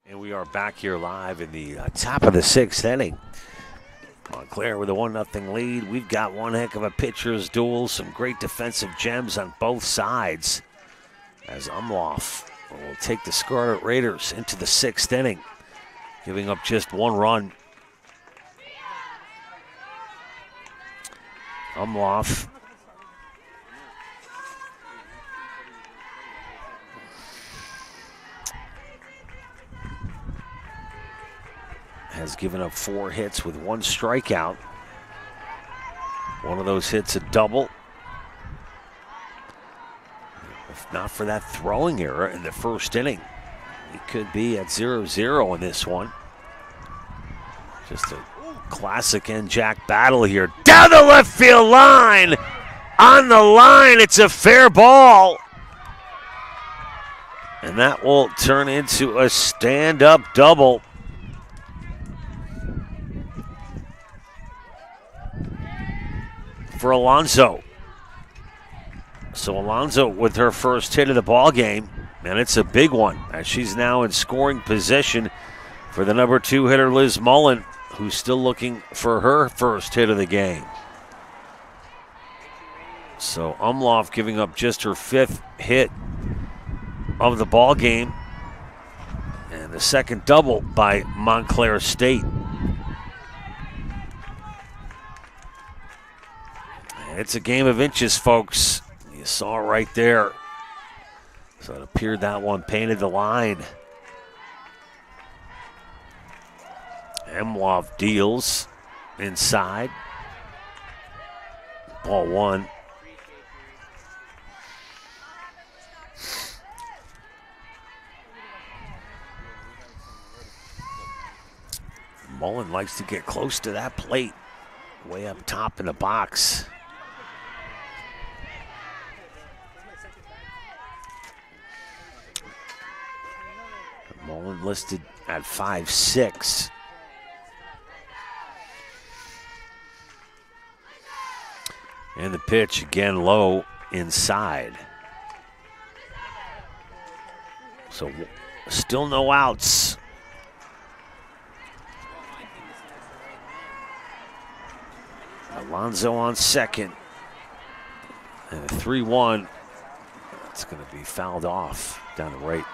And we are back here live in the top of the 6th inning. Montclair with a 1-0 lead. We've got one heck of a pitcher's duel. Some great defensive gems on both sides. As Umlauf will take the Scarlet Raiders into the 6th inning, giving up just 1 run. Umlauf has given up 4 hits with 1 strikeout. One of those hits a double. If not for that throwing error in the 1st inning, we could be at 0-0 in this one. Just a classic N-Jack battle here. Down the left field line! On the line, it's a fair ball. And that will turn into a stand-up double. For Alonso. So Alonso with her first hit of the ball game, and it's a big one as she's now in scoring position for the number 2 hitter Liz Mullen, who's still looking for her first hit of the game. So Umlauf giving up just her 5th hit of the ball game, and the 2nd double by Montclair State. It's a game of inches, folks. You saw it right there. So it appeared that one painted the line. Emloff deals inside. Ball one. Mullen likes to get close to that plate. Way up top in the box. Mullen listed at 5'6". And the pitch again low inside. So still no outs. Alonso on second. And a 3-1. It's going to be fouled off down the right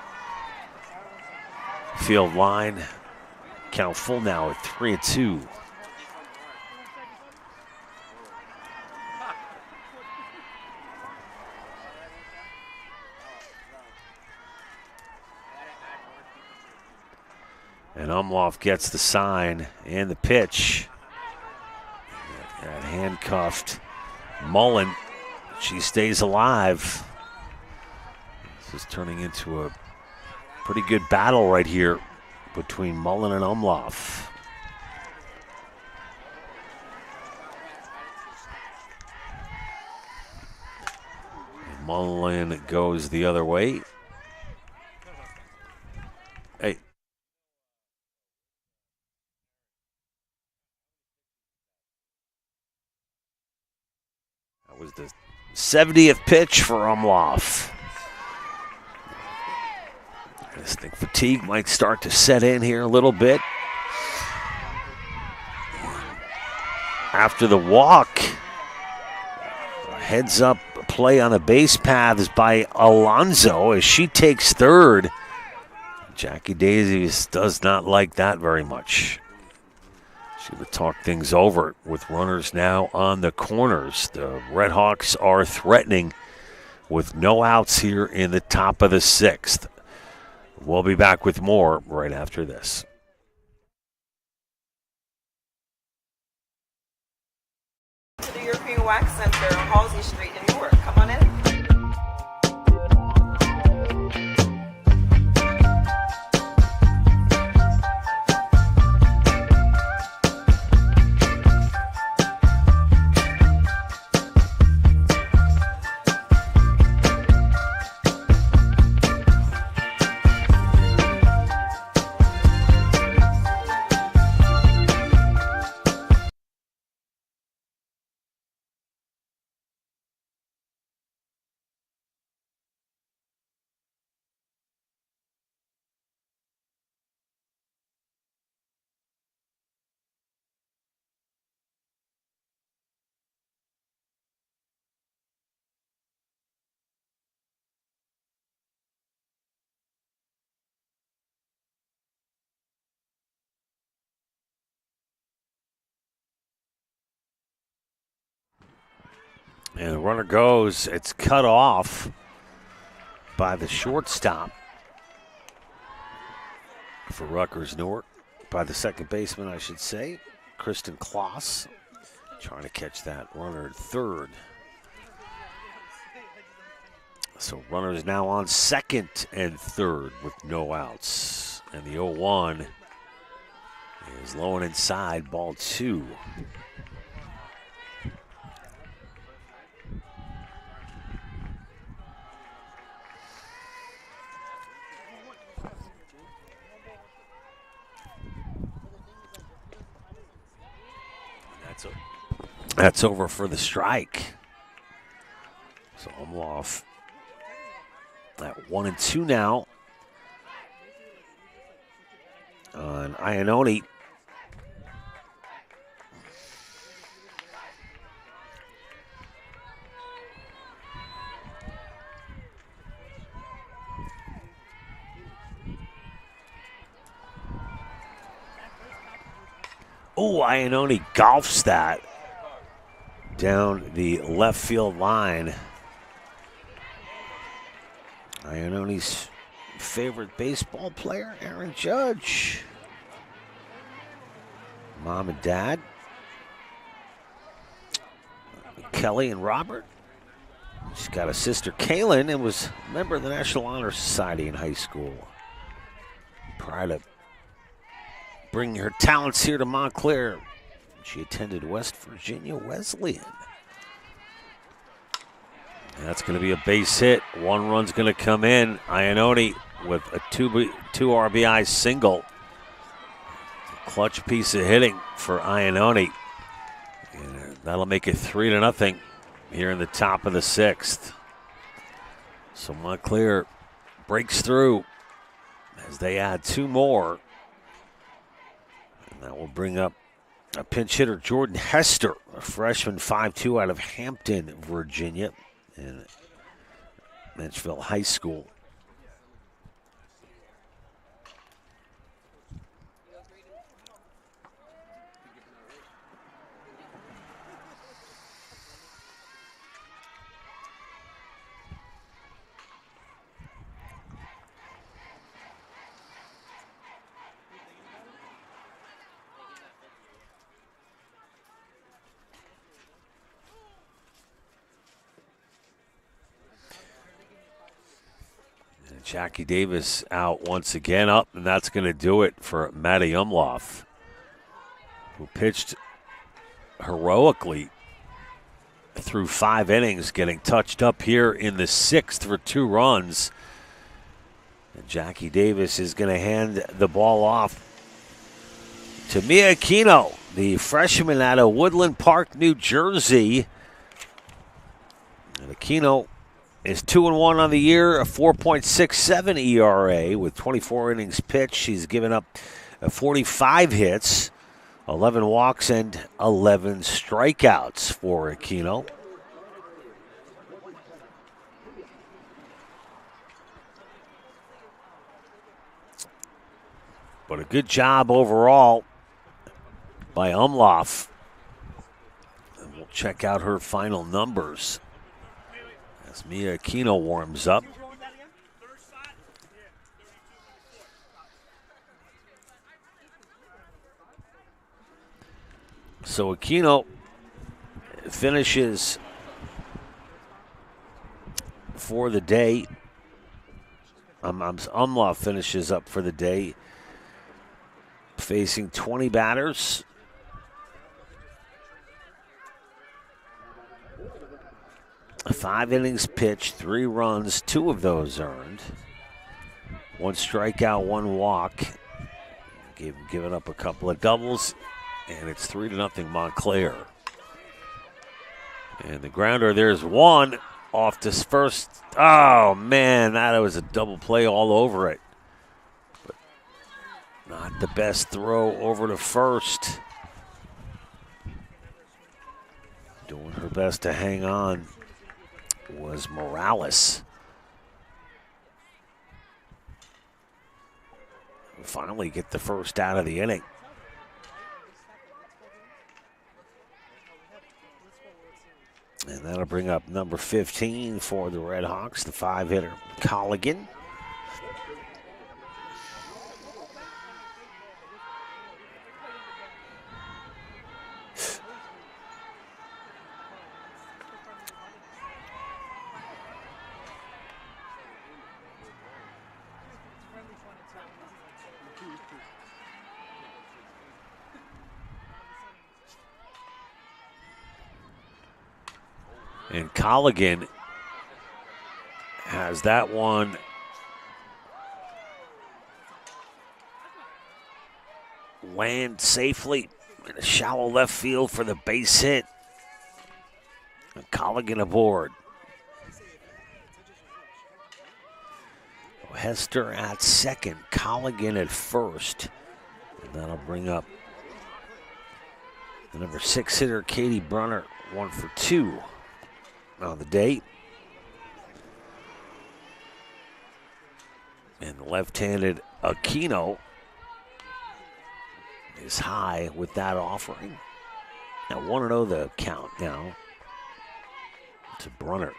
field line. Count full now at 3-2. And Umloff gets the sign and the pitch. That handcuffed Mullen. She stays alive. This is turning into a pretty good battle right here between Mullen and Umloff. And Mullen goes the other way. Hey. That was the 70th pitch for Umloff. I just think fatigue might start to set in here a little bit. After the walk, heads up play on the base paths by Alonso as she takes third. Jackie Davies does not like that very much. She would talk things over with runners now on the corners. The Red Hawks are threatening with no outs here in the top of the sixth. We'll be back with more right after this. To the European Wax Center on Halsey Street in Newark. Come on in. And the runner goes. It's cut off by the shortstop for Rutgers Newark. By the second baseman, I should say, Kristen Kloss. Trying to catch that runner at third. So runners now on second and third with no outs. And the 0-1 is low and inside, ball two. That's over for the strike. So Umloff at 1-2 now on Iannone. Oh, Iannone golfs that. down the left field line. Iannone's favorite baseball player, Aaron Judge. Mom and Dad, Kelly and Robert. She's got a sister, Kaylin, and was a member of the National Honor Society in high school. Prior to bringing her talents here to Montclair, she attended West Virginia Wesleyan. And that's going to be a base hit. One run's going to come in. Iannone with a two RBI single. Clutch piece of hitting for Iannone. And that'll make it 3-0 here in the top of the 6th. So Montclair breaks through as they add 2 more. And that will bring up a pinch hitter, Jordan Hester, a freshman, 5'2", out of Hampton, Virginia, in Menchville High School. Jackie Davis out once again up, and that's going to do it for Maddie Umloff, who pitched heroically through 5 innings, getting touched up here in the 6th for 2 runs. And Jackie Davis is going to hand the ball off to Mia Aquino, the freshman out of Woodland Park, New Jersey. And Aquino is 2-1 on the year, a 4.67 ERA with 24 innings pitched. She's given up 45 hits, 11 walks, and 11 strikeouts for Aquino. But a good job overall by Umloff. And we'll check out her final numbers as Mia Aquino warms up. So Aquino finishes for the day. Umloff finishes up for the day, facing 20 batters. Five innings pitched, 3 runs, 2 of those earned. 1 strikeout, 1 walk. Giving up a couple of doubles, and it's 3-0 Montclair. And the grounder, there's 1 off this first. Oh, man, that was a double play all over it. But not the best throw over to first. Doing her best to hang on was Morales. Finally get the first out of the inning. And that'll bring up number 15 for the Red Hawks, the 5-hitter, Colligan. And Colligan has that one land safely in a shallow left field for the base hit. And Colligan aboard. Hester at second, Colligan at first. And that'll bring up the number 6 hitter, Katie Brunner, 1 for 2 on the day. And the left-handed Aquino is high with that offering. Now 1-0 the count now. to Brunner.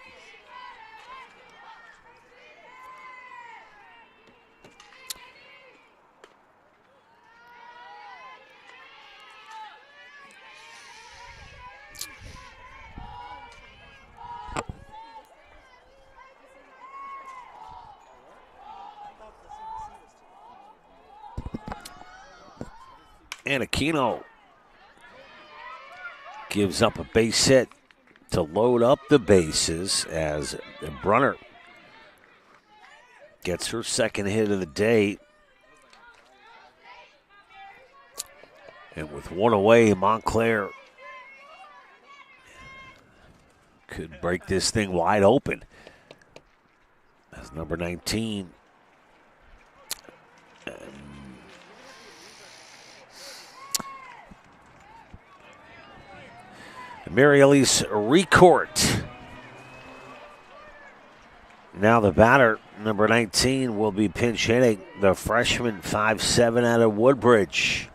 And Aquino gives up a base hit to load up the bases as Brunner gets her second hit of the day. And with one away, Montclair could break this thing wide open. As number 19. Mary Elise Ricourt. Now the batter, number 19, will be pinch hitting the freshman 5'7" out of Woodbridge.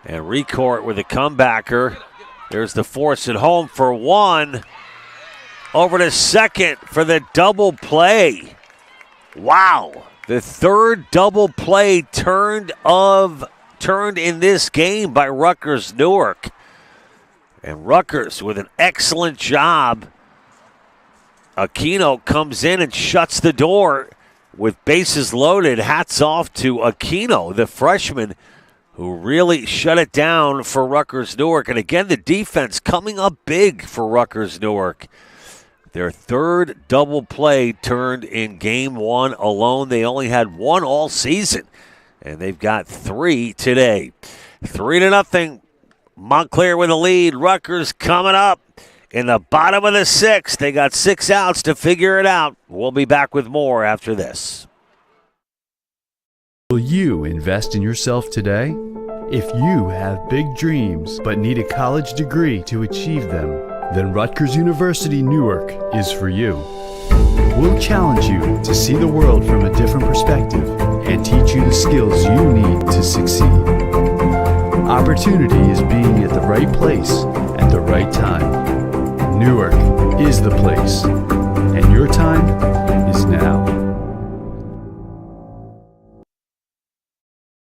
And Ricourt with a comebacker. There's the force at home for one. Over to second for the double play. Wow. The third double play turned in this game by Rutgers Newark. And Rutgers with an excellent job. Aquino comes in and shuts the door with bases loaded. Hats off to Aquino, the freshman, who really shut it down for Rutgers Newark. And again, the defense coming up big for Rutgers Newark. Their third double play turned in game one alone. They only had one all season, and they've got three today. 3-0. Montclair with the lead. Rutgers coming up in the bottom of the sixth. They got 6 outs to figure it out. We'll be back with more after this. Will you invest in yourself today? If you have big dreams but need a college degree to achieve them, then Rutgers University Newark is for you. We'll challenge you to see the world from a different perspective and teach you the skills you need to succeed. Opportunity is being at the right place at the right time. Newark is the place, and your time is now.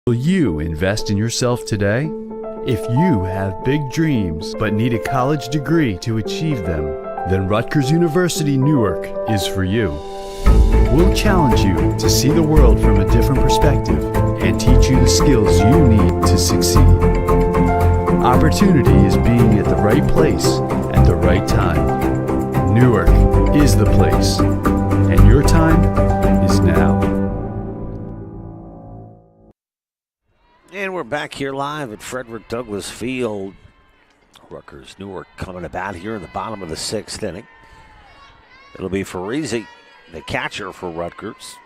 Will you invest in yourself today? If you have big dreams but need a college degree to achieve them, then Rutgers University Newark is for you. We'll challenge you to see the world from a different perspective and teach you the skills you need to succeed. Opportunity is being at the right place at the right time. Newark is the place, and your time is now. And we're back here live at Frederick Douglass Field. Rutgers Newark coming about here in the bottom of the sixth inning. It'll be Farizzi, the catcher for Rutgers.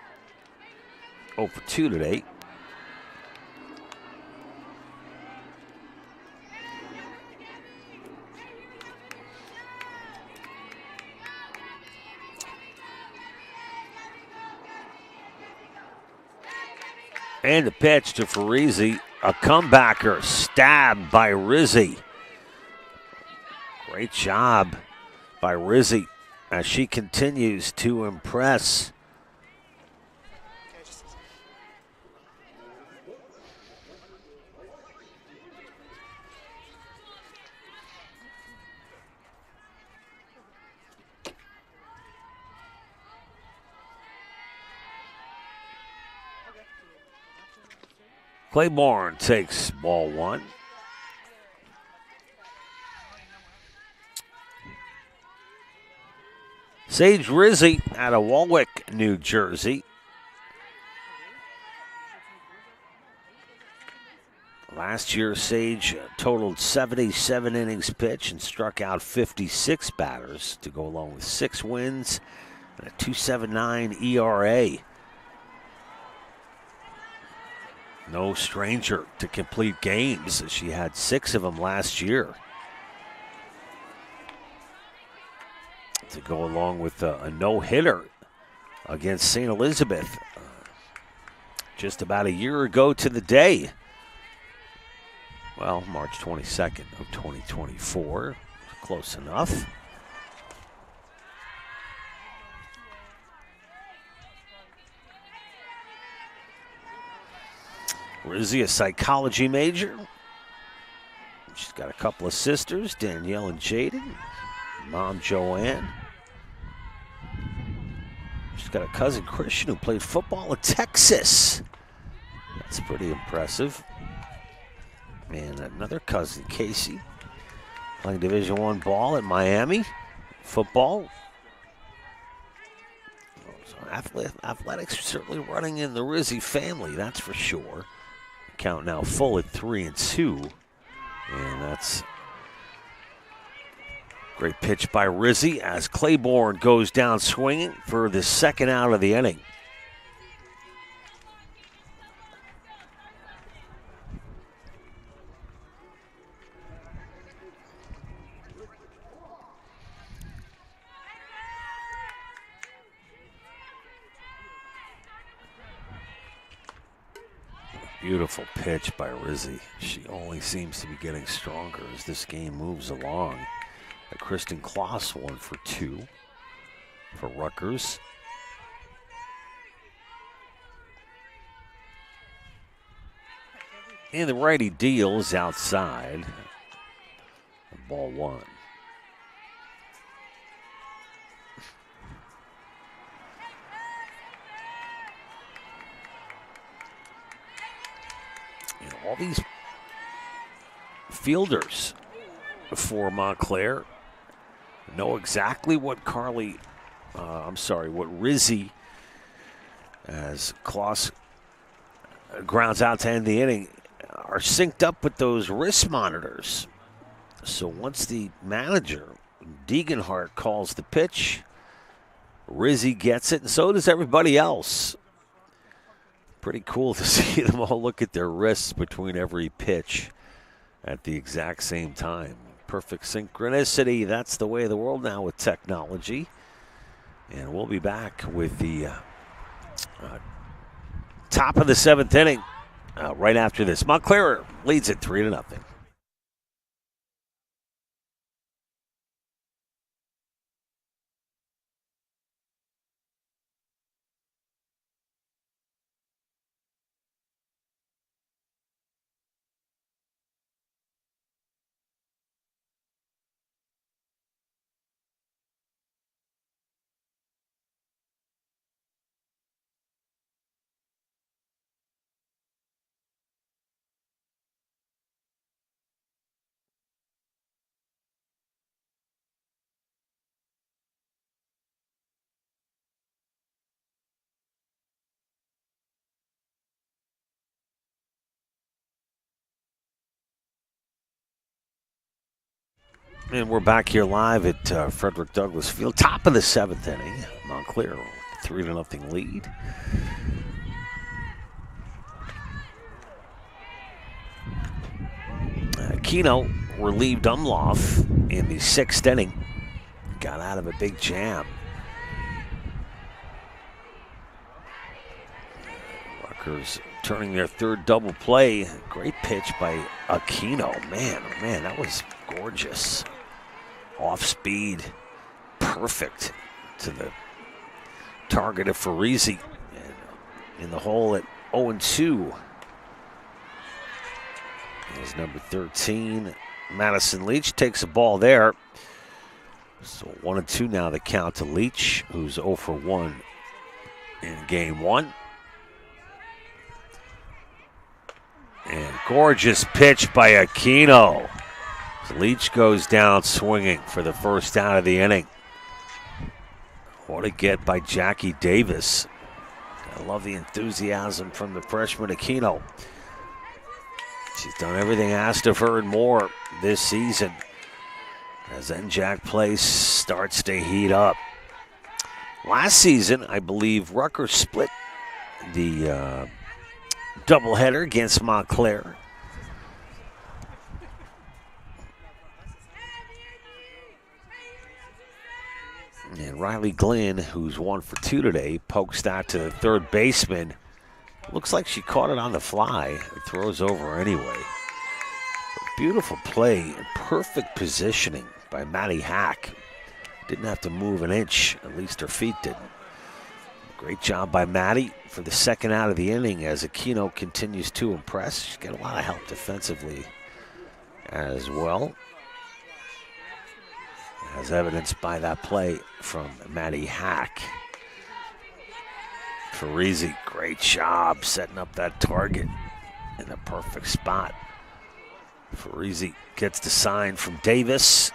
0 for 2 today. And the pitch to Farizzi, a comebacker, stabbed by Rizzi. Great job by Rizzi as she continues to impress. Claiborne takes ball one. Sage Rizzi out of Walwick, New Jersey. Last year, Sage totaled 77 innings pitched and struck out 56 batters to go along with 6 wins and a 2.79 ERA. no stranger to complete games. She had 6 of them last year. To go along with a no-hitter against St. Elizabeth just about a year ago to the day. Well, March 22nd of 2024. Close enough. Rizzy, a psychology major. She's got a couple of sisters, Danielle and Jaden. Mom, Joanne. She's got a cousin, Christian, who played football at Texas. That's pretty impressive. And another cousin, Casey, playing Division I ball at Miami. Football. So athletics certainly running in the Rizzy family, that's for sure. Count now full at 3-2. And that's great pitch by Rizzy as Claiborne goes down swinging for the second out of the inning. Beautiful pitch by Rizzy. She only seems to be getting stronger as this game moves along. Kristen Kloss 1 for 2 for Rutgers. And the righty deals outside. Ball 1. And all these fielders for Montclair know exactly what what Rizzy, as Kloss grounds out to end the inning, are synced up with those wrist monitors. So once the manager, Deeganhart, calls the pitch, Rizzy gets it, and so does everybody else. Pretty cool to see them all look at their wrists between every pitch at the exact same time. Perfect synchronicity. That's the way of the world now with technology. And we'll be back with the top of the 7th inning right after this. Montclair leads it 3-0. And we're back here live at Frederick Douglass Field, top of the 7th inning. Montclair 3-0 lead. Keno relieved Umlauf in the 6th inning. Got out of a big jam. Rutgers turning their 3rd double play. Great pitch by Aquino. Man, oh man, that was gorgeous. Off speed, perfect to the target of Farisi. In the hole at 0-2. Is number 13, Madison Leach, takes a ball there. So 1-2 now the count to Leach, who's 0 for 1 in game 1. And gorgeous pitch by Aquino. Leach goes down swinging for the first out of the inning. What a get by Jackie Davis. I love the enthusiasm from the freshman Aquino. She's done everything asked of her and more this season as NJAC play starts to heat up. Last season, I believe Rutgers split the doubleheader against Montclair. And Riley Glenn, who's 1 for 2 today, pokes that to the third baseman. Looks like she caught it on the fly. It throws over anyway. Beautiful play and perfect positioning by Maddie Hack. Didn't have to move an inch, at least her feet didn't. Great job by Maddie for the second out of the inning as Aquino continues to impress. She's got a lot of help defensively as well, as evidenced by that play from Maddie Hack. Farisi, great job setting up that target in the perfect spot. Farisi gets the sign from Davis.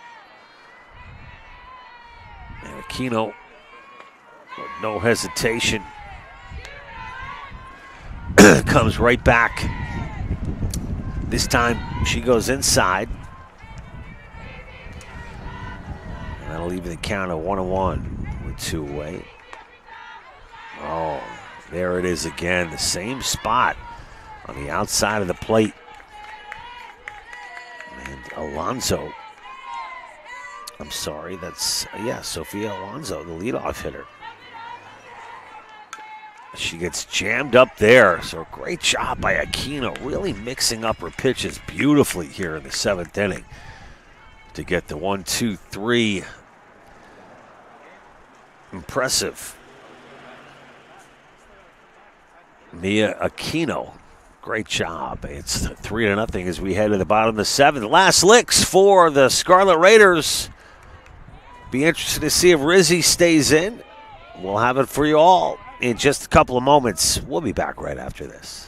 And Aquino, with no hesitation, comes right back. This time she goes inside. And that'll leave the count at 1-1 with 2 away. Oh, there it is again. The same spot on the outside of the plate. And Alonso, I'm sorry, that's, Sophia Alonso, the leadoff hitter. She gets jammed up there, so great job by Aquino, really mixing up her pitches beautifully here in the 7th inning to get the 1-2-3. Impressive. Mia Aquino, great job. It's 3-0 as we head to the bottom of the 7th. Last licks for the Scarlet Raiders. Be interested to see if Rizzi stays in. We'll have it for you all in just a couple of moments. We'll be back right after this.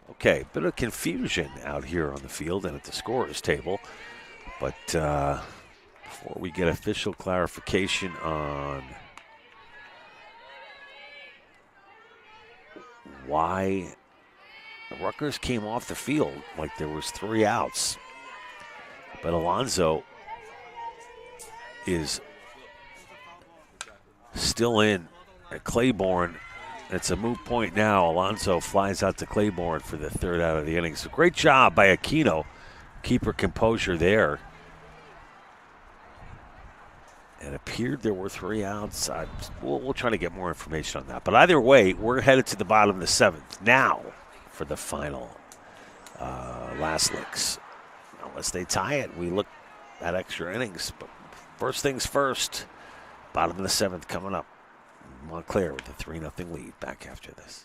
Okay, bit of confusion out here on the field and at the scorer's table. But before we get official clarification on why Rutgers came off the field like there was 3 outs. But Alonso is still in at Claiborne. It's a moot point now. Alonso flies out to Claiborne for the 3rd out of the inning. So great job by Aquino. Keep her composure there. It appeared there were 3 outs. We'll try to get more information on that. But either way, we're headed to the bottom of the 7th now for the final last licks. Unless they tie it, we look at extra innings. But first things first, bottom of the 7th coming up. Montclair with a 3-0 lead. Back after this.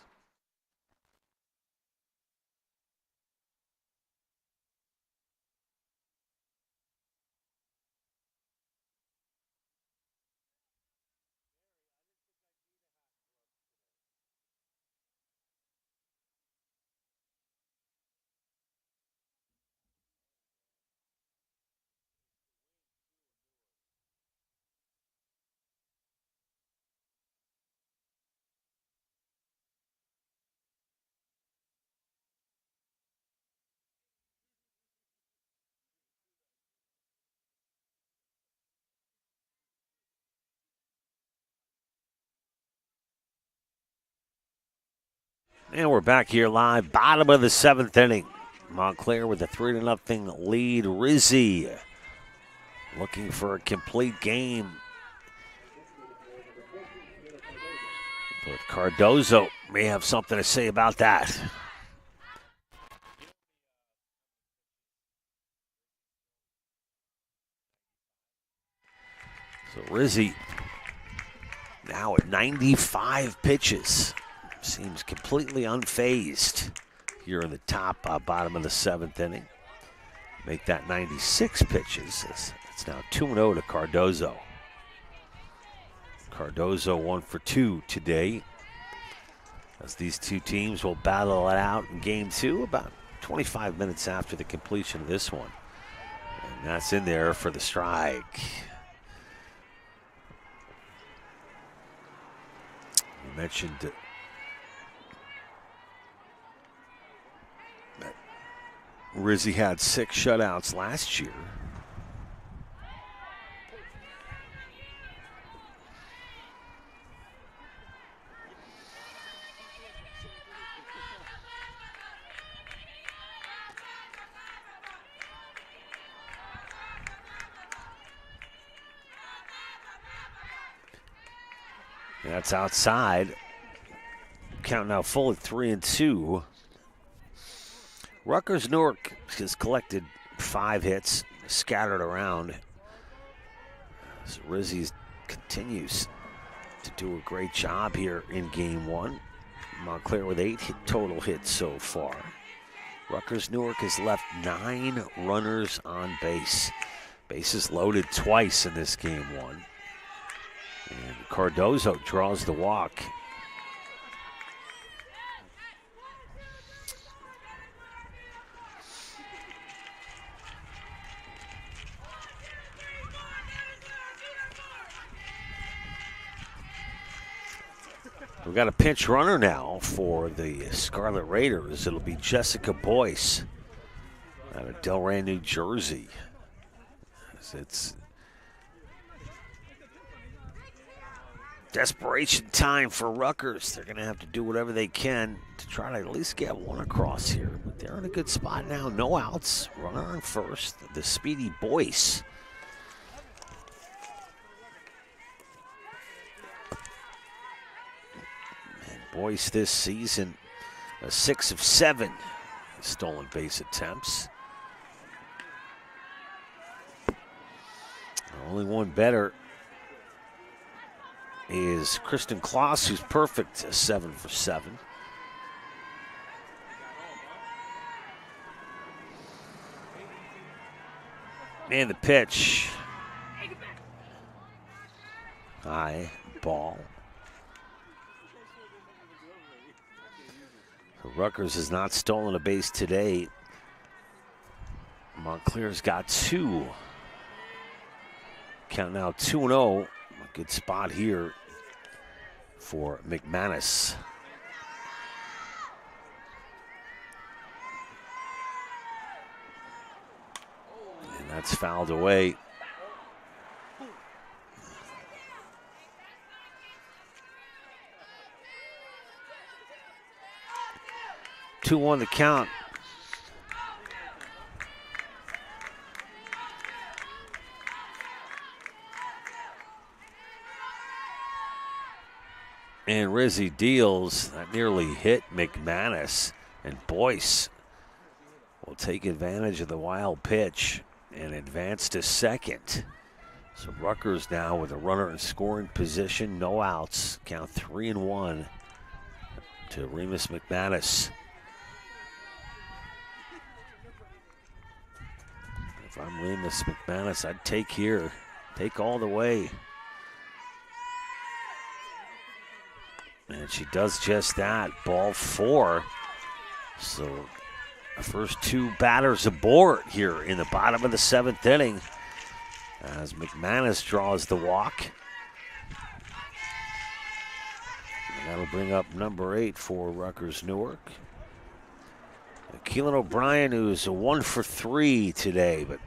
And we're back here live, bottom of the 7th inning. Montclair with a 3-0 lead. Rizzi looking for a complete game. But Cardozo may have something to say about that. So Rizzi now at 95 pitches. Seems completely unfazed here in the bottom of the 7th inning. Make that 96 pitches. It's now 2-0 to Cardozo. Cardozo 1 for 2 today. As these two teams will battle it out in game 2 about 25 minutes after the completion of this one. And that's in there for the strike. You mentioned that Rizzi had 6 shutouts last year. That's outside. Count now full at 3-2. Rutgers Newark has collected 5 hits, scattered around. So Rizzi continues to do a great job here in game 1. Montclair with 8 total hits so far. Rutgers Newark has left 9 runners on base. Bases loaded twice in this game 1. And Cardozo draws the walk. We've got a pinch runner now for the Scarlet Raiders. It'll be Jessica Boyce out of Delray, New Jersey. It's desperation time for Rutgers. They're going to have to do whatever they can to try to at least get one across here. But they're in a good spot now. No outs. Runner on first. The speedy Boyce. And Boyce this season, a 6 of 7 stolen base attempts. Only one better is Kristen Kloss, who's perfect, 7 for 7. And the pitch. High ball. So Rutgers has not stolen a base today. Montclair's got 2. Count now 2-0. A good spot here for McManus. And that's fouled away. Two on the count. And Rizzi deals. That nearly hit McManus. And Boyce will take advantage of the wild pitch and advance to second. So Rutgers now with a runner in scoring position, no outs. Count 3-1 to Remus McManus. If I'm Remus McManus, I'd take here. Take all the way. And she does just that. Ball 4. So the first 2 batters aboard here in the bottom of the 7th inning as McManus draws the walk. And that'll bring up number 8 for Rutgers Newark. Keelan O'Brien, who's a 1 for 3 today, but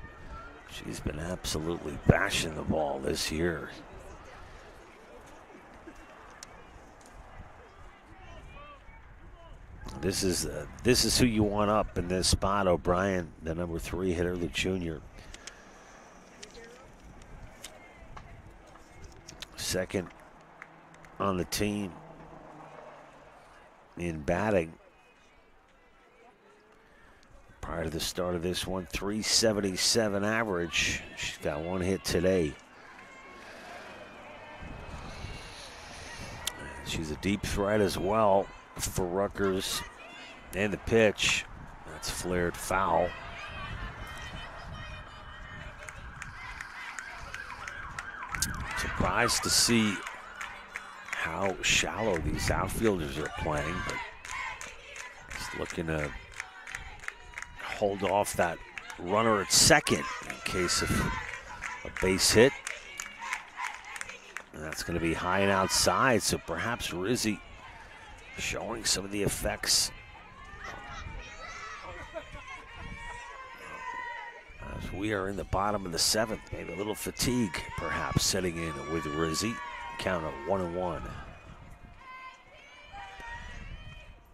she's been absolutely bashing the ball this year. This is who you want up in this spot, O'Brien, the number 3 hitter, the junior. Second on the team in batting. Prior to the start of this one, 377 average. She's got 1 hit today. She's a deep threat as well for Rutgers. And the pitch, that's flared foul. Surprised to see how shallow these outfielders are playing, but just looking to hold off that runner at second. case of a base hit. And that's going to be high and outside, so perhaps Rizzi showing some of the effects as we are in the bottom of the 7th. Maybe a little fatigue perhaps setting in with Rizzi. Count at 1-1.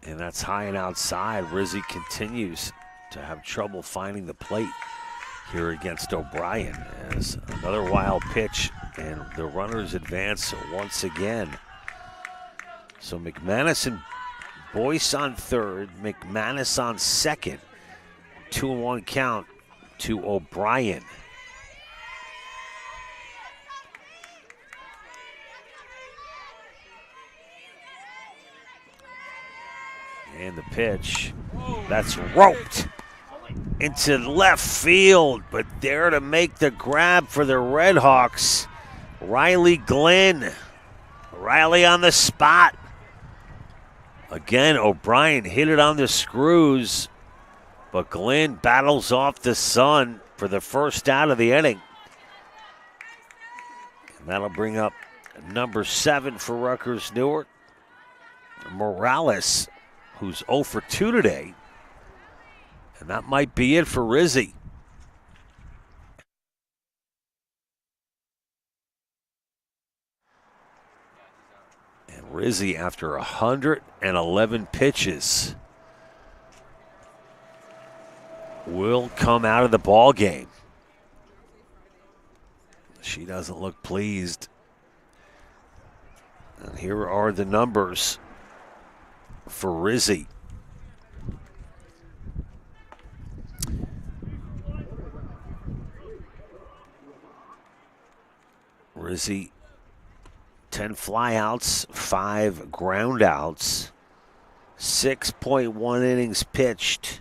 And that's high and outside. Rizzi continues to have trouble finding the plate here against O'Brien as another wild pitch, and the runners advance once again. So McManus and Boyce on third, McManus on second. 2-1 count to O'Brien. And the pitch, that's roped into left field, but there to make the grab for the Red Hawks, Riley Glenn. Riley on the spot. Again, O'Brien hit it on the screws, but Glenn battles off the sun for the first out of the inning. And that'll bring up number 7 for Rutgers Newark, Morales, who's 0 for 2 today. And that might be it for Rizzi. And Rizzi, after 111 pitches, will come out of the ball game. She doesn't look pleased. And here are the numbers for Rizzi. Rizzi, 10 flyouts, 5 groundouts, 6.1 innings pitched.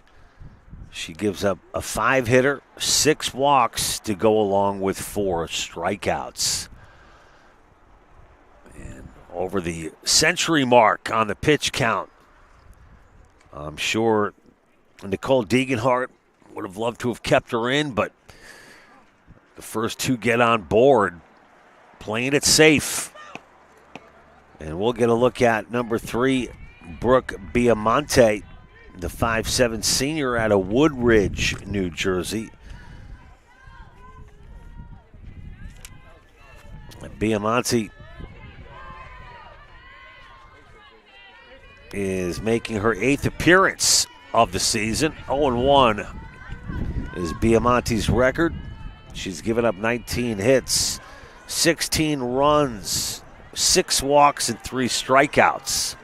She gives up a 5-hitter, 6 walks to go along with 4 strikeouts. And over the century mark on the pitch count. I'm sure Nicole Degenhart would have loved to have kept her in, but the first 2 get on board, playing it safe. And we'll get a look at number 3, Brooke Biamonte, the 5'7" senior out of Woodridge, New Jersey. And Biamonte is making her 8th appearance of the season. 0-1 is Biamonte's record. She's given up 19 hits, 16 runs, 6 walks, and 3 strikeouts.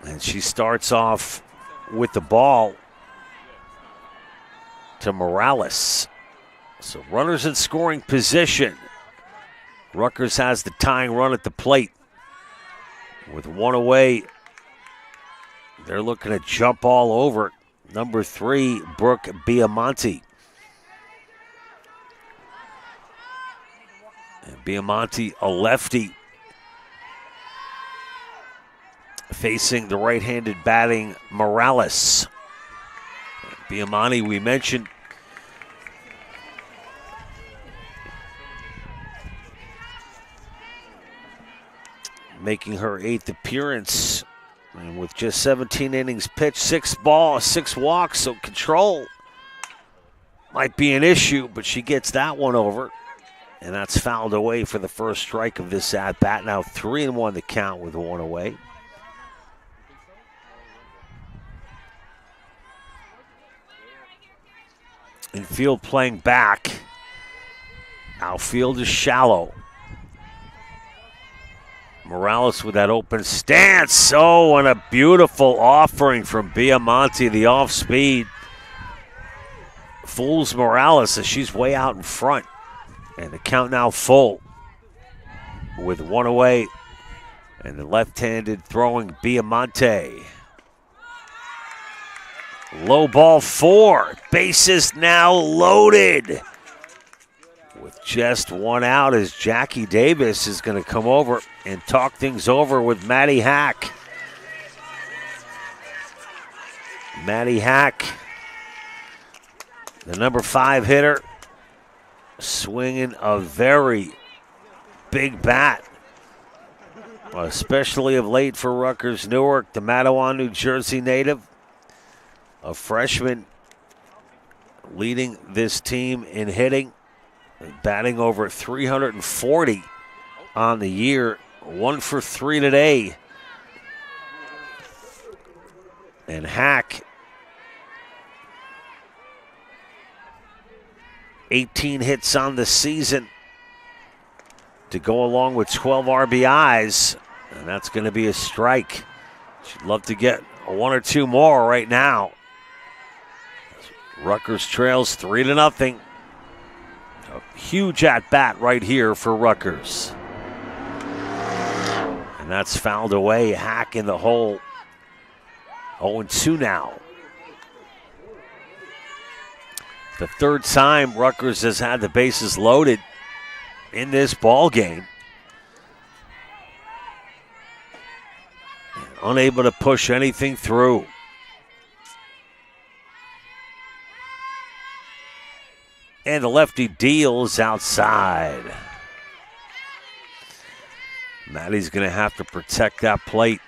And she starts off with the ball to Morales. So runners in scoring position. Rutgers has the tying run at the plate. With 1 away, they're looking to jump all over number 3, Brooke Biamonte. And Biamonte, a lefty, facing the right-handed batting Morales. Biamonte, we mentioned, making her 8th appearance, and with just 17 innings pitched, 6 walks, so control might be an issue, but she gets that one over, and that's fouled away for the first strike of this at-bat. Now 3-1 the count with 1 away. Infield playing back. Outfield is shallow. Morales with that open stance. Oh, and a beautiful offering from Biamonte. The off speed fools Morales as she's way out in front. And the count now full with 1 away. And the left-handed throwing Biamonte. Low ball 4. Bases now loaded. With just 1 out, as Jackie Davis is going to come over and talk things over with Maddie Hack. Maddie Hack The number 5 hitter swinging a very big bat, especially of late for Rutgers Newark, the Matawan, New Jersey native, a freshman leading this team in hitting, batting over 340 on the year, 1 for 3 today. And Hack, 18 hits on the season to go along with 12 RBIs, and that's going to be a strike. She'd love to get 1 or 2 more right now. Rutgers trails 3-0. A huge at-bat right here for Rutgers. And that's fouled away. Hack in the hole. 0-2 now. The third time Rutgers has had the bases loaded in this ball game. Unable to push anything through. And the lefty deals outside. Maddie's going to have to protect that plate.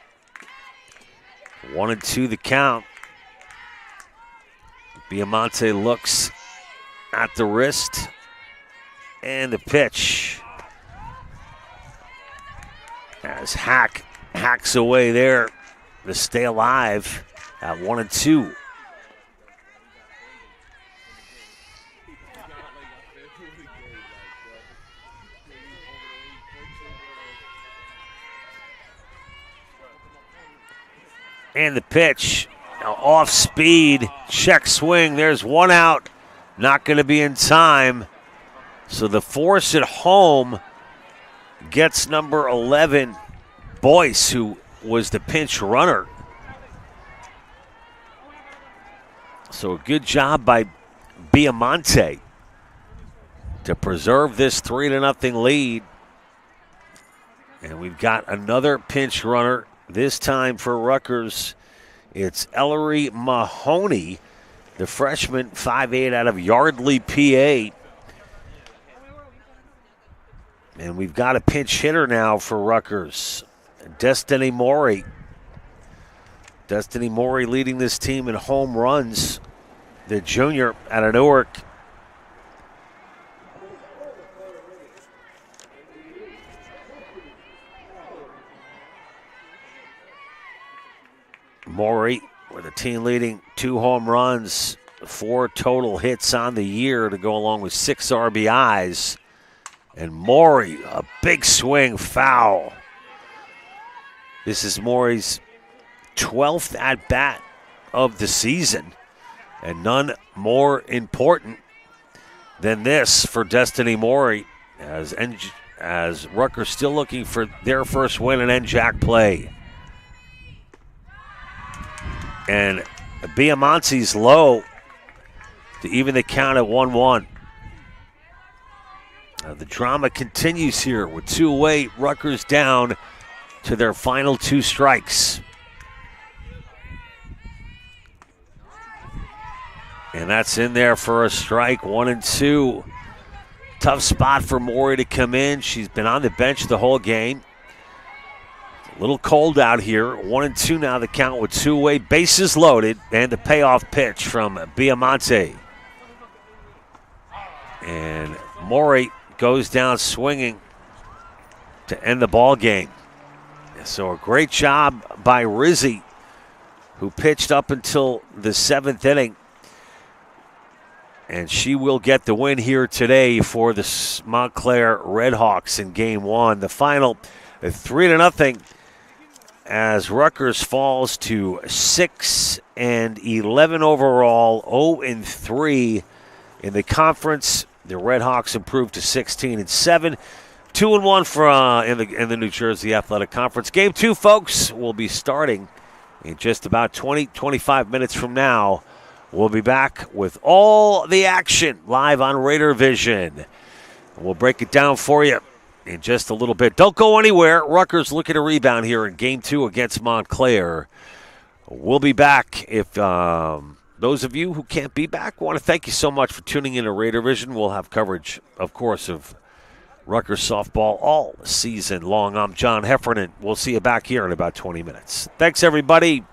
1-2 the count. Biamonte looks at the wrist and the pitch. As Hack hacks away there to stay alive at 1-2. And the pitch, now off speed, check swing. There's 1 out, not going to be in time. So the force at home gets number 11, Boyce, who was the pinch runner. So a good job by Biamonte to preserve this 3-0 lead. And we've got another pinch runner. This time for Rutgers, it's Ellery Mahoney, the freshman, 5'8" out of Yardley, PA. And we've got a pinch hitter now for Rutgers, Destiny Morey. Destiny Morey leading this team in home runs, the junior out of Newark. Morey with a team leading 2 home runs, 4 total hits on the year to go along with 6 RBIs. And Morey, a big swing, foul. This is Morey's 12th at-bat of the season, and none more important than this for Destiny Morey, as Rutgers still looking for their first win in NJAC play. And Biamonte's low to even the count at 1-1. The drama continues here with 2 away, Rutgers down to their final 2 strikes. And that's in there for a strike, 1-2. Tough spot for Morey to come in. She's been on the bench the whole game. A little cold out here. 1-2 now the count with 2 away. Bases loaded, and the payoff pitch from Biamonte. And Morey goes down swinging to end the ball game. So a great job by Rizzi, who pitched up until the 7th inning. And she will get the win here today for the Montclair Redhawks in Game 1. The final 3-0 as Rutgers falls to 6-11 overall, 0-3 in the conference. The Redhawks improved to 16-7, 2-1 for in the New Jersey Athletic Conference. Game 2, folks, will be starting in just about 20-25 minutes from now. We'll be back with all the action live on Raider Vision. We'll break it down for you in just a little bit. Don't go anywhere. Rutgers looking to rebound here in Game 2 against Montclair. We'll be back if those of you who can't be back, I want to thank you so much for tuning in to Raider Vision. We'll have coverage, of course, of Rutgers softball all season long. I'm John Heffernan. We'll see you back here in about 20 minutes. Thanks, everybody.